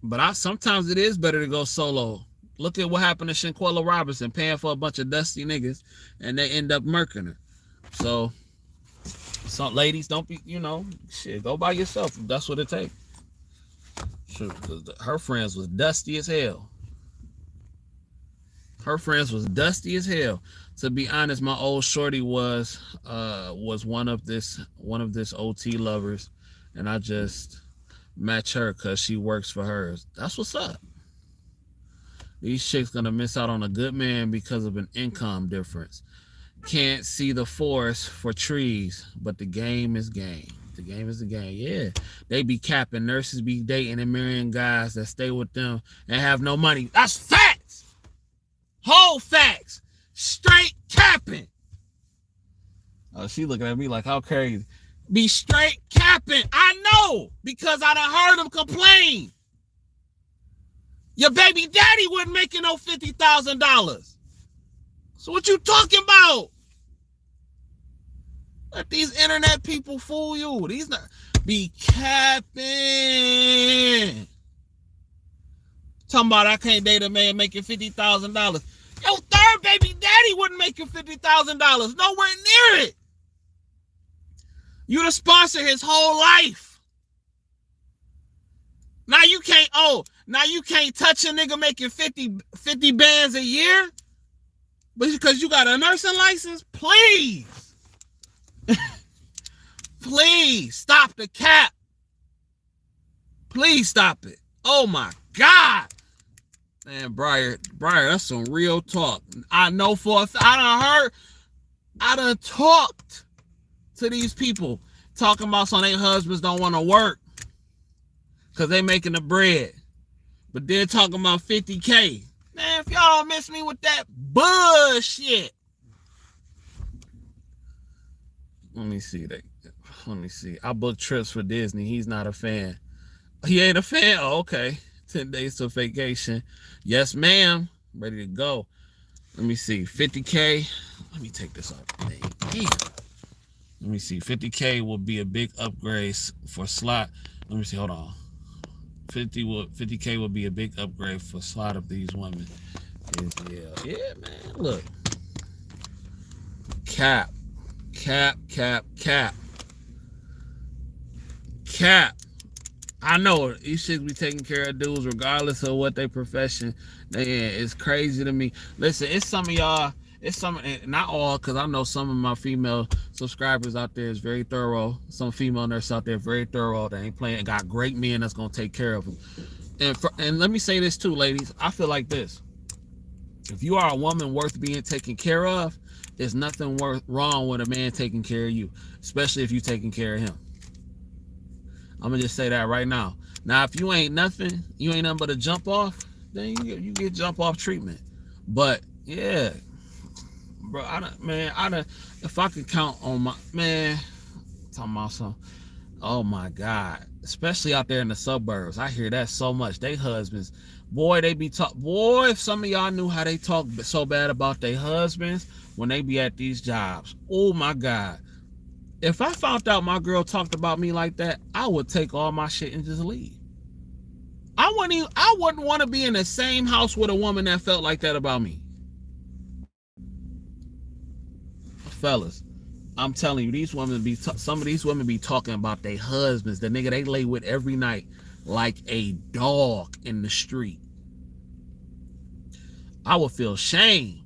A: But sometimes it is better to go solo. Look at what happened to Shanquella Robinson, paying for a bunch of dusty niggas, and they end up murking her. So, some ladies, don't be, shit, go by yourself if that's what it takes. Shoot, her friends was dusty as hell. Her friends was dusty as hell. To be honest, my old shorty was one of this OT lovers, and I just match her because she works for hers. That's what's up. These chicks gonna miss out on a good man because of an income difference. Can't see the forest for trees, but the game is game. The game is the game. Yeah, they be capping. Nurses be dating and marrying guys that stay with them and have no money. That's facts. Whole facts. Straight capping. Oh, she looking at me like, how crazy. Be straight capping. I know, because I done heard them complain. Your baby daddy wasn't making no $50,000. So what you talking about? Let these internet people fool you. These not be capping. Talking about I can't date a man making $50,000. Your third baby daddy wasn't making $50,000. Nowhere near it. You the sponsor his whole life. Now you can't touch a nigga making 50 bands a year? But because you got a nursing license? Please. Please stop the cap. Please stop it. Oh my God. Man, Briar, that's some real talk. I know for a fact, I done talked to these people talking about some their husbands don't want to work because they making the bread. But they're talking about 50K. Man, if y'all don't miss me with that bullshit. Let me see. I booked trips for Disney. He's not a fan. He ain't a fan? Oh, okay. 10 days to vacation. Yes, ma'am. Ready to go. Let me see. 50K. Let me take this off. Damn. Let me see. 50K will be a big upgrade for slot. Let me see. Hold on. 50K will be a big upgrade for slot of these women. Yeah, man. Look. Cap. I know these chicks be taking care of dudes regardless of what their profession. It's crazy to me. Listen, it's some of y'all. It's some, not all, because I know some of my female subscribers out there is very thorough. Some female nurses out there very thorough. They ain't playing. Got great men that's gonna take care of them. And let me say this too, ladies. I feel like this. If you are a woman worth being taken care of, there's nothing wrong with a man taking care of you, especially if you're taking care of him. I'm gonna just say that right now. Now, if you ain't nothing but a jump off, then you get jump off treatment. But yeah, bro, if I could count on my man, talking about something. Oh my God, especially out there in the suburbs, I hear that so much. They husbands, boy, they be talk. Boy, if some of y'all knew how they talk so bad about their husbands when they be at these jobs. Oh my God. If I found out my girl talked about me like that, I would take all my shit and just leave. I wouldn't want to be in the same house with a woman that felt like that about me. Fellas, I'm telling you, some of these women be talking about their husbands, the nigga they lay with every night, like a dog in the street. I would feel shame.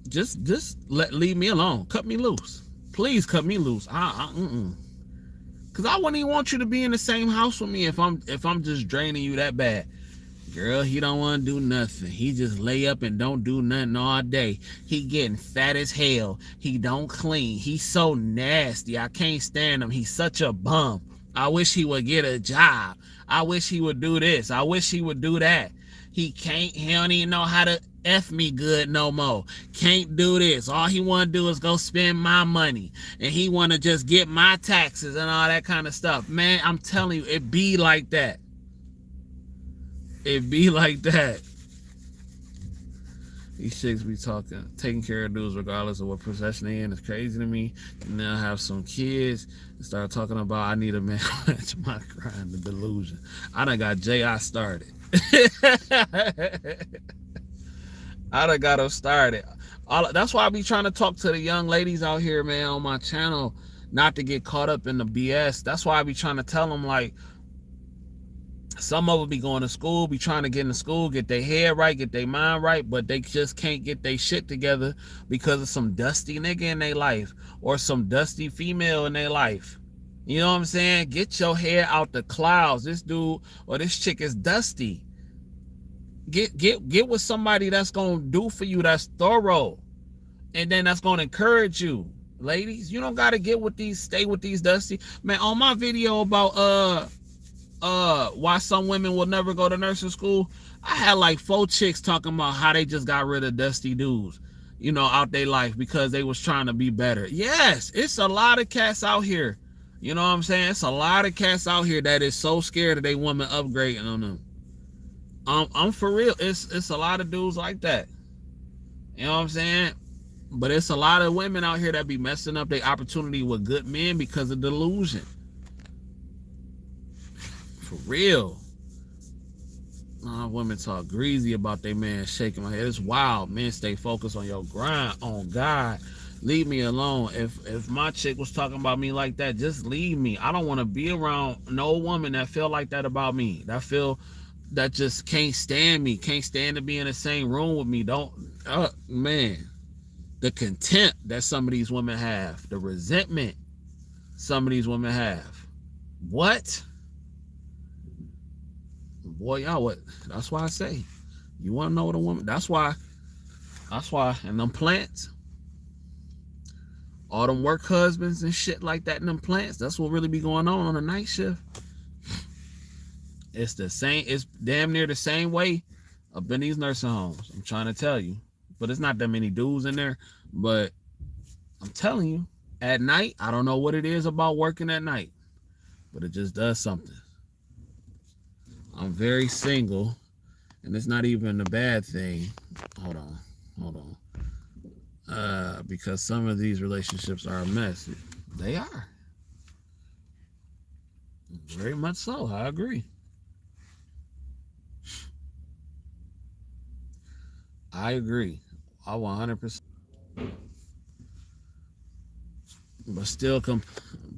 A: Just leave me alone. Cut me loose. Please cut me loose. Cause I wouldn't even want you to be in the same house with me if I'm just draining you that bad. Girl, he don't want to do nothing. He just lay up and don't do nothing all day. He getting fat as hell. He don't clean. He's so nasty. I can't stand him. He's such a bum. I wish he would get a job. I wish he would do this. I wish he would do that. He can't. He don't even know how to F me good no more. Can't do this. All he want to do is go spend my money. And he want to just get my taxes and all that kind of stuff. Man, I'm telling you, it be like that. It be like that. These chicks be taking care of dudes regardless of what profession they in. It's crazy to me. And they'll have some kids and start talking about, I need a man to match my grind, the delusion. I done got J.I. started. I done got them started. That's why I be trying to talk to the young ladies out here, man, on my channel, not to get caught up in the BS. That's why I be trying to tell them, like, some of them be going to school, be trying to get into school, get their head right, get their mind right, but they just can't get their shit together because of some dusty nigga in their life or some dusty female in their life. You know what I'm saying? Get your head out the clouds. This dude or this chick is dusty. Get with somebody that's gonna do for you, that's thorough, and then that's gonna encourage you. Ladies, you don't gotta stay with these dusty. Man, on my video about why some women will never go to nursing school, I had like 4 chicks talking about how they just got rid of dusty dudes, you know, out their life because they was trying to be better. Yes, it's a lot of cats out here. You know what I'm saying? It's a lot of cats out here that is so scared of they woman upgrading on them. I'm for real. It's a lot of dudes like that. You know what I'm saying? But it's a lot of women out here that be messing up their opportunity with good men because of delusion. For real. Women talk greasy about their man shaking my head. It's wild. Men, stay focused on your grind. On God. Leave me alone. If my chick was talking about me like that, just leave me. I don't want to be around no woman that feel like that about me. That just can't stand me. Can't stand to be in the same room with me. Man. The contempt that some of these women have. The resentment some of these women have. What? Boy, y'all, what? That's why I say, you want to know what a woman, that's why, and them plants, all them work husbands and shit like that in them plants, that's what really be going on a night shift. It's the same, it's damn near the same way up in these nursing homes. I'm trying to tell you. But it's not that many dudes in there. But I'm telling you, at night, I don't know what it is about working at night, but it just does something. I'm very single, and it's not even a bad thing. Hold on. Because some of these relationships are a mess. They are. Very much so. I agree. I 100%.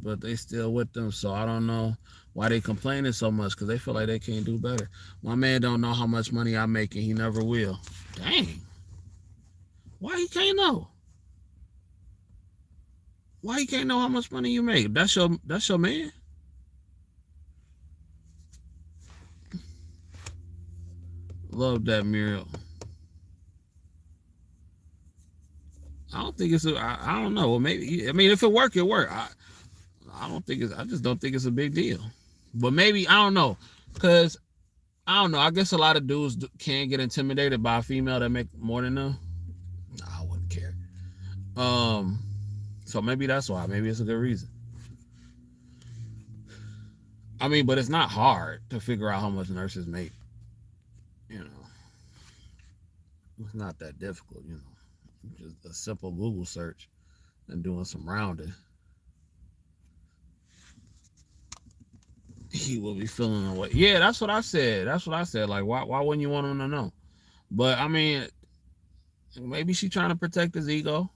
A: But they still with them, so I don't know why they complaining so much, because they feel like they can't do better. My man don't know how much money I make, and he never will. Dang. Why he can't know? Why he can't know how much money you make? That's your man. Love that, Muriel. I don't think I don't know. Maybe, I mean, if it work, it work. I just don't think it's a big deal. But maybe, I don't know. Because, I don't know. I guess a lot of dudes can get intimidated by a female that make more than them. I wouldn't care. So maybe that's why. Maybe it's a good reason. I mean, but it's not hard to figure out how much nurses make. You know. It's not that difficult, you know. Just a simple Google search and doing some rounding. He will be feeling away. Yeah, that's what I said. Like, why wouldn't you want him to know? But I mean, maybe she trying to protect his ego.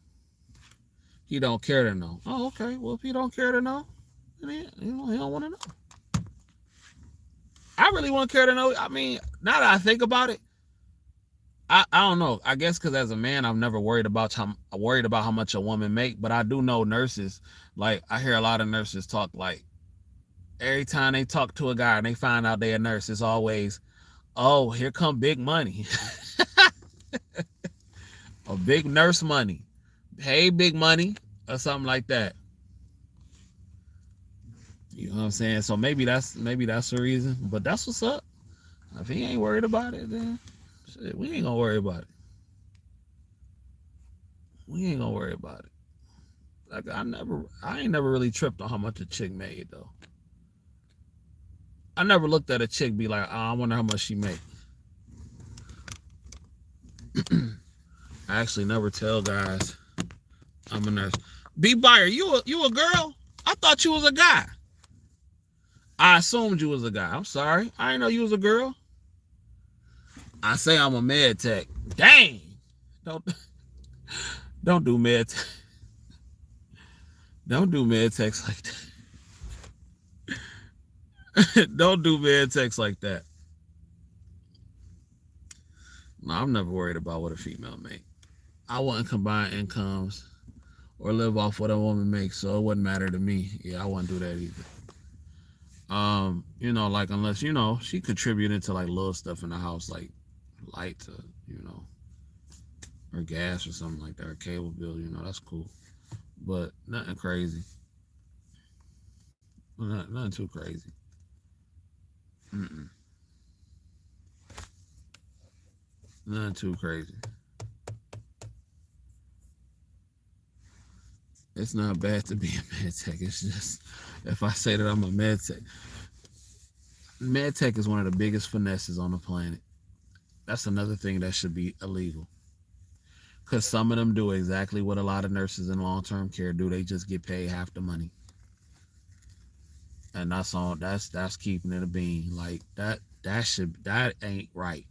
A: He don't care to know. Oh, okay. Well, if he don't care to know, then he don't want to know. I really wouldn't care to know. I mean, now that I think about it, I don't know. I guess because as a man, I've never worried about how much a woman make. But I do know nurses. Like, I hear a lot of nurses talk, like, every time they talk to a guy and they find out they're a nurse, it's always, oh, here come big money. Or big nurse money. Hey, big money. Or something like that. You know what I'm saying? So maybe that's the reason. But that's what's up. If he ain't worried about it, then shit, we ain't gonna worry about it. We ain't gonna worry about it. Like I ain't never really tripped on how much a chick made though. I never looked at a chick be like, oh, I wonder how much she make. I actually never tell guys I'm a nurse. B Buyer, you a girl? I thought you was a guy. I assumed you was a guy. I'm sorry. I didn't know you was a girl. I say I'm a med tech. Dang. Don't don't do med tech. Don't do med techs like that. Don't do med techs like that. No, I'm never worried about what a female make. I wouldn't combine incomes or live off what a woman makes, so it wouldn't matter to me. Yeah, I wouldn't do that either. Like unless, she contributed to like little stuff in the house, like lights, or gas or something like that, or cable bill, that's cool. But nothing crazy. Nothing too crazy. Mm-mm. Nothing too crazy. It's not bad to be a med tech. It's just if I say that I'm a med tech is one of the biggest finesses on the planet. That's another thing that should be illegal. Because some of them do exactly what a lot of nurses in long-term care do. They just get paid half the money. And that's keeping it a bean. Like that ain't right.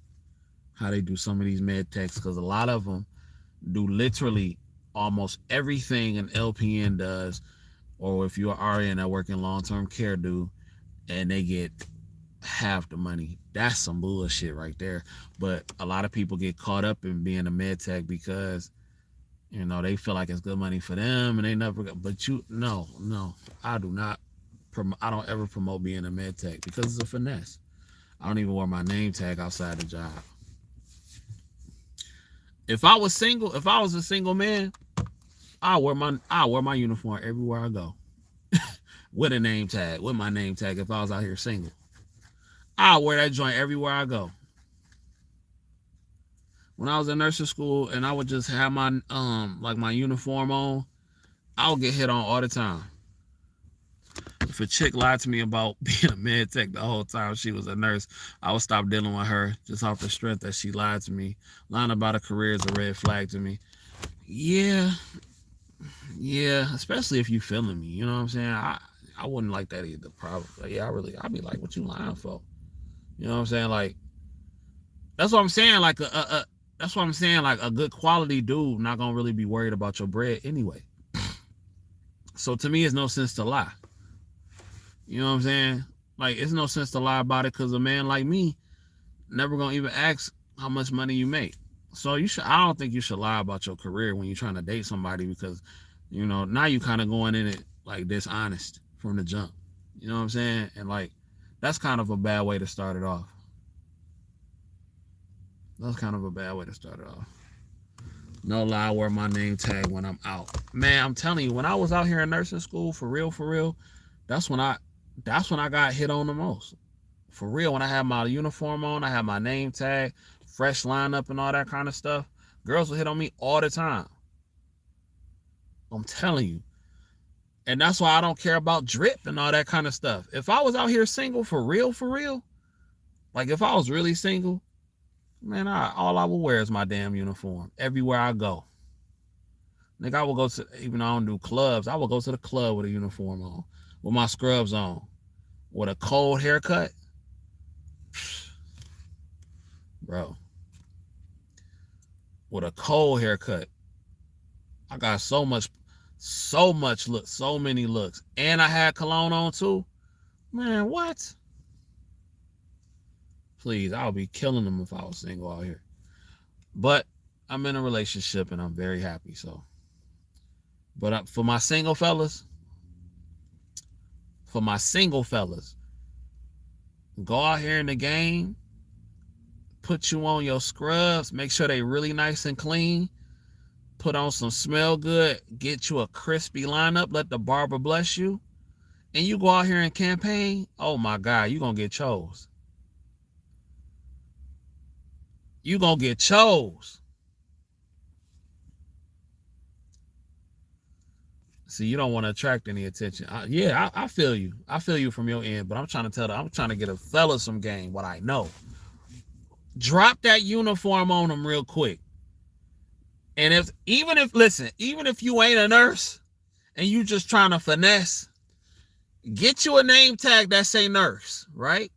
A: How they do some of these med techs, because a lot of them do literally almost everything an LPN does, or if you're an RN that work in long-term care do, and they get half the money. That's some bullshit right there. But a lot of people get caught up in being a med tech because they feel like it's good money for them, and they never. But no, I do not. I don't ever promote being a med tech because it's a finesse. I don't even wear my name tag outside the job. If I was a single man, I wear my uniform everywhere I go. With a name tag, with my name tag. If I was out here single, I'll wear that joint everywhere I go. When I was in nursing school and I would just have my my uniform on, I would get hit on all the time. If a chick lied to me about being a med tech the whole time she was a nurse, I would stop dealing with her just off the strength that she lied to me. Lying about a career is a red flag to me. Yeah, especially if you feeling me. You know what I'm saying? I wouldn't like that either. Probably. Yeah, I'd be like, what you lying for? You know what I'm saying? Like, that's what I'm saying. Like that's what I'm saying. Like a good quality dude not gonna really be worried about your bread anyway. So to me, it's no sense to lie. You know what I'm saying? Like, it's no sense to lie about it because a man like me never gonna even ask how much money you make. So I don't think you should lie about your career when you're trying to date somebody because, now you kind of going in it like dishonest from the jump. You know what I'm saying? And like, that's kind of a bad way to start it off. That's kind of a bad way to start it off. No lie, I wear my name tag when I'm out. Man, I'm telling you, when I was out here in nursing school, for real, that's when I got hit on the most. For real, when I had my uniform on, I had my name tag, fresh lineup and all that kind of stuff. Girls would hit on me all the time. I'm telling you. And that's why I don't care about drip and all that kind of stuff. If I was out here single for real, like if I was really single, man, all I would wear is my damn uniform everywhere I go. Nigga, I will go to, even though I don't do clubs, I will go to the club with a uniform on, with my scrubs on, with a cold haircut. Bro, with a cold haircut, I got so much look, so many looks, and I had cologne on too. Man, what? Please, I would be killing them if I was single out here. But I'm in a relationship and I'm very happy. So, but for my single fellas, go out here in the game, put you on your scrubs, make sure they really nice and clean, put on some smell good, get you a crispy lineup, let the barber bless you, and you go out here and campaign, oh my God, you're going to get chose. You're going to get chose. See, you don't want to attract any attention. I feel you. I feel you from your end, but I'm trying to get a fella some game, what I know. Drop that uniform on them real quick. And even if you ain't a nurse and you just trying to finesse, get you a name tag that say nurse, right?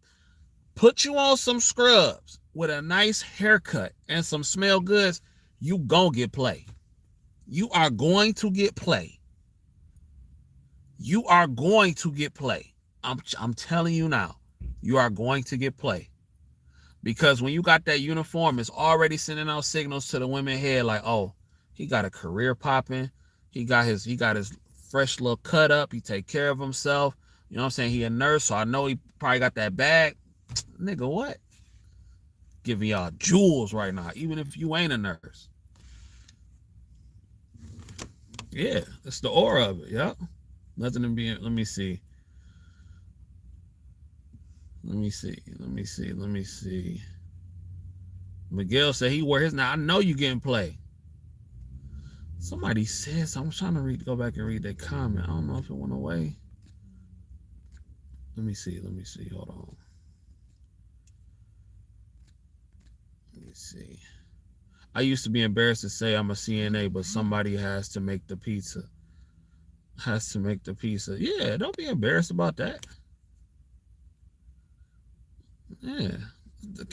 A: Put you on some scrubs with a nice haircut and some smell goods, you gonna get play. You are going to get play. You are going to get play. I'm telling you now, you are going to get play. Because when you got that uniform, it's already sending out signals to the women head like, oh, he got a career popping. He got his fresh little cut up. He take care of himself. You know what I'm saying? He a nurse, so I know he probably got that bag. Nigga, what? Giving y'all jewels right now, even if you ain't a nurse. Yeah, it's the aura of it. Yep. Nothing to be. Let me see. Miguel said he wore his. Now I know you getting play. Somebody said so. I'm trying to go back and read that comment. I don't know if it went away. Let me see. Hold on. Let me see. I used to be embarrassed to say I'm a CNA, but somebody has to make the pizza. Yeah, don't be embarrassed about that. Yeah.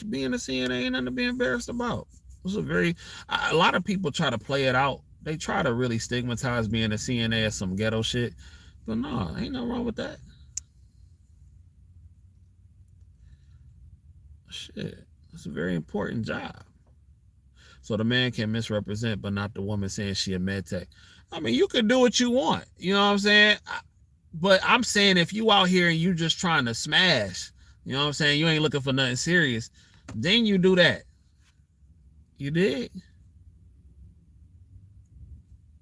A: Being a CNA ain't nothing to be embarrassed about. A lot of people try to play it out. They try to really stigmatize being a CNA as some ghetto shit. But no, ain't nothing wrong with that. Shit. It's a very important job. So the man can misrepresent, but not the woman saying she a med tech. I mean, you can do what you want. You know what I'm saying? But I'm saying if you out here and you just trying to smash, you know what I'm saying? You ain't looking for nothing serious. Then you do that. You dig?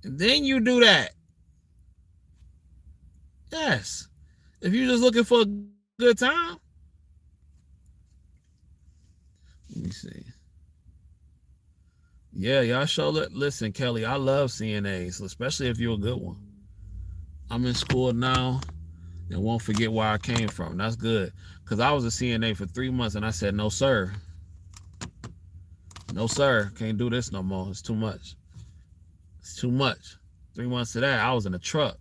A: And then you do that. Yes. If you're just looking for a good time. Let me see. Yeah, y'all show it. Listen, Kelly, I love CNAs, especially if you're a good one. I'm in school now and won't forget where I came from. That's good. Because I was a CNA for 3 months and I said, no, sir. No, sir. Can't do this no more. It's too much. 3 months of that, I was in a truck.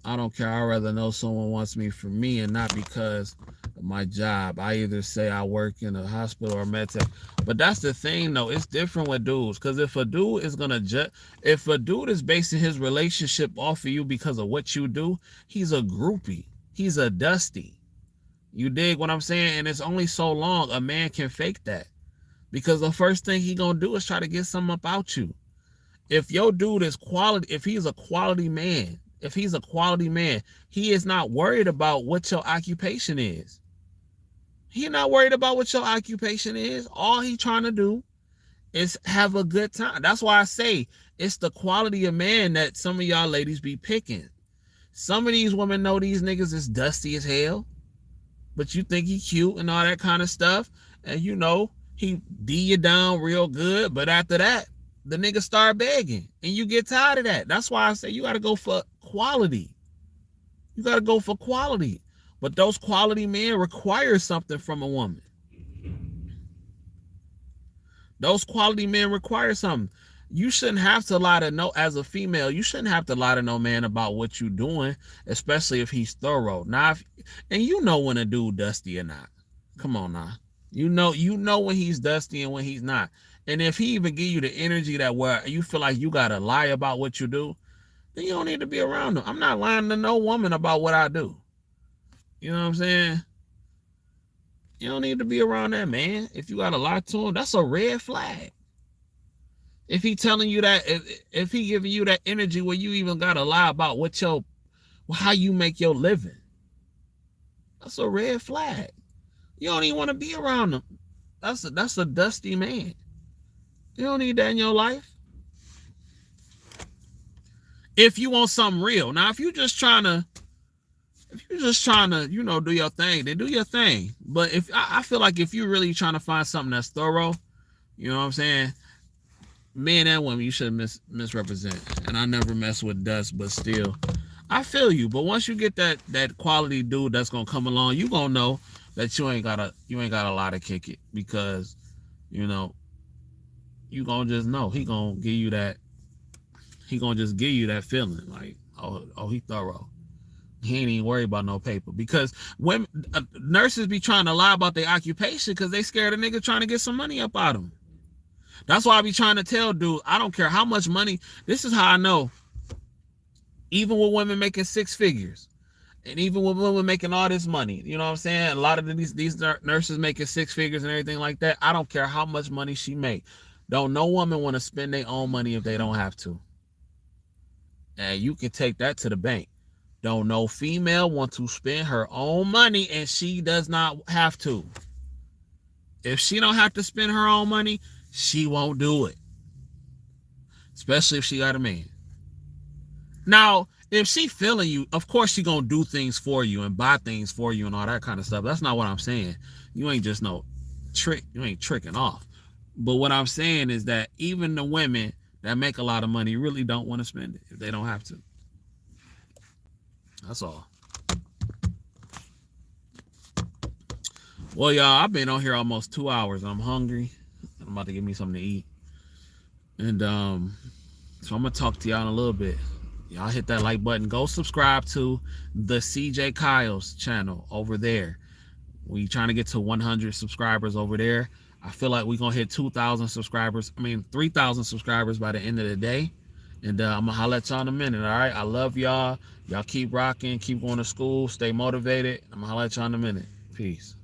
A: I don't care. I'd rather know someone wants me for me and not because of my job. I either say I work in a hospital or med tech. But that's the thing, though. It's different with dudes. Because if a dude is going to judge, if a dude is basing his relationship off of you because of what you do, he's a groupie. He's a dusty. You dig what I'm saying? And it's only so long a man can fake that. Because the first thing he going to do is try to get something about you. If your dude is quality, if he's a quality man, he is not worried about what your occupation is. He's not worried about what your occupation is. All he's trying to do is have a good time. That's why I say it's the quality of man that some of y'all ladies be picking. Some of these women know these niggas is dusty as hell, but you think he cute and all that kind of stuff. And you know, he D you down real good, but after that, the nigga start begging and you get tired of that. That's why I say you got to go for quality. But those quality men require something from a woman. Those quality men require something. You shouldn't have to lie to as a female, you shouldn't have to lie to no man about what you're doing, especially if he's thorough. Now, and you know when a dude dusty or not. Come on now. You know when he's dusty and when he's not. And if he even give you the energy that where you feel like you got to lie about what you do, then you don't need to be around him. I'm not lying to no woman about what I do. You know what I'm saying? You don't need to be around that man. If you got to lie to him, that's a red flag. If he telling you that, if he giving you that energy where you even got to lie about how you make your living, that's a red flag. You don't even want to be around him. That's a dusty man. You don't need that in your life. If you want something real. Now, if you just trying to If you're just trying to, do your thing, then do your thing. But if I feel like if you're really trying to find something that's thorough, you know what I'm saying? Men and women, you shouldn't misrepresent. And I never mess with dust, but still, I feel you. But once you get that quality dude that's gonna come along, you gonna know that you ain't got a lot to kick it, because you know you gonna just know he gonna give you that. He gonna just give you that feeling like, oh, he thorough. He ain't even worried about no paper, because women, nurses be trying to lie about their occupation because they scared a nigga trying to get some money up out of them. That's why I be trying to tell dudes, I don't care how much money. This is how I know. Even with women making six figures, and even with women making all this money, you know what I'm saying? A lot of these nurses making six figures and everything like that. I don't care how much money she make. Don't no woman want to spend their own money if they don't have to. And you can take that to the bank. Don't no female want to spend her own money and she does not have to. If she don't have to spend her own money, she won't do it. Especially if she got a man. Now, if she feeling you, of course she gonna do things for you and buy things for you and all that kind of stuff. That's not what I'm saying. You ain't just no trick. You ain't tricking off. But what I'm saying is that even the women that make a lot of money really don't want to spend it if they don't have to. That's all. Well, y'all, I've been on here almost 2 hours. I'm hungry. I'm about to get me something to eat. And so I'm going to talk to y'all in a little bit. Y'all hit that like button. Go subscribe to the CJ Kyle's channel over there. We trying to get to 100 subscribers over there. I feel like we're going to hit 2,000 subscribers. 3,000 subscribers by the end of the day. And I'm going to holler at y'all in a minute, all right? I love y'all. Y'all keep rocking. Keep going to school. Stay motivated. I'm going to holler at y'all in a minute. Peace.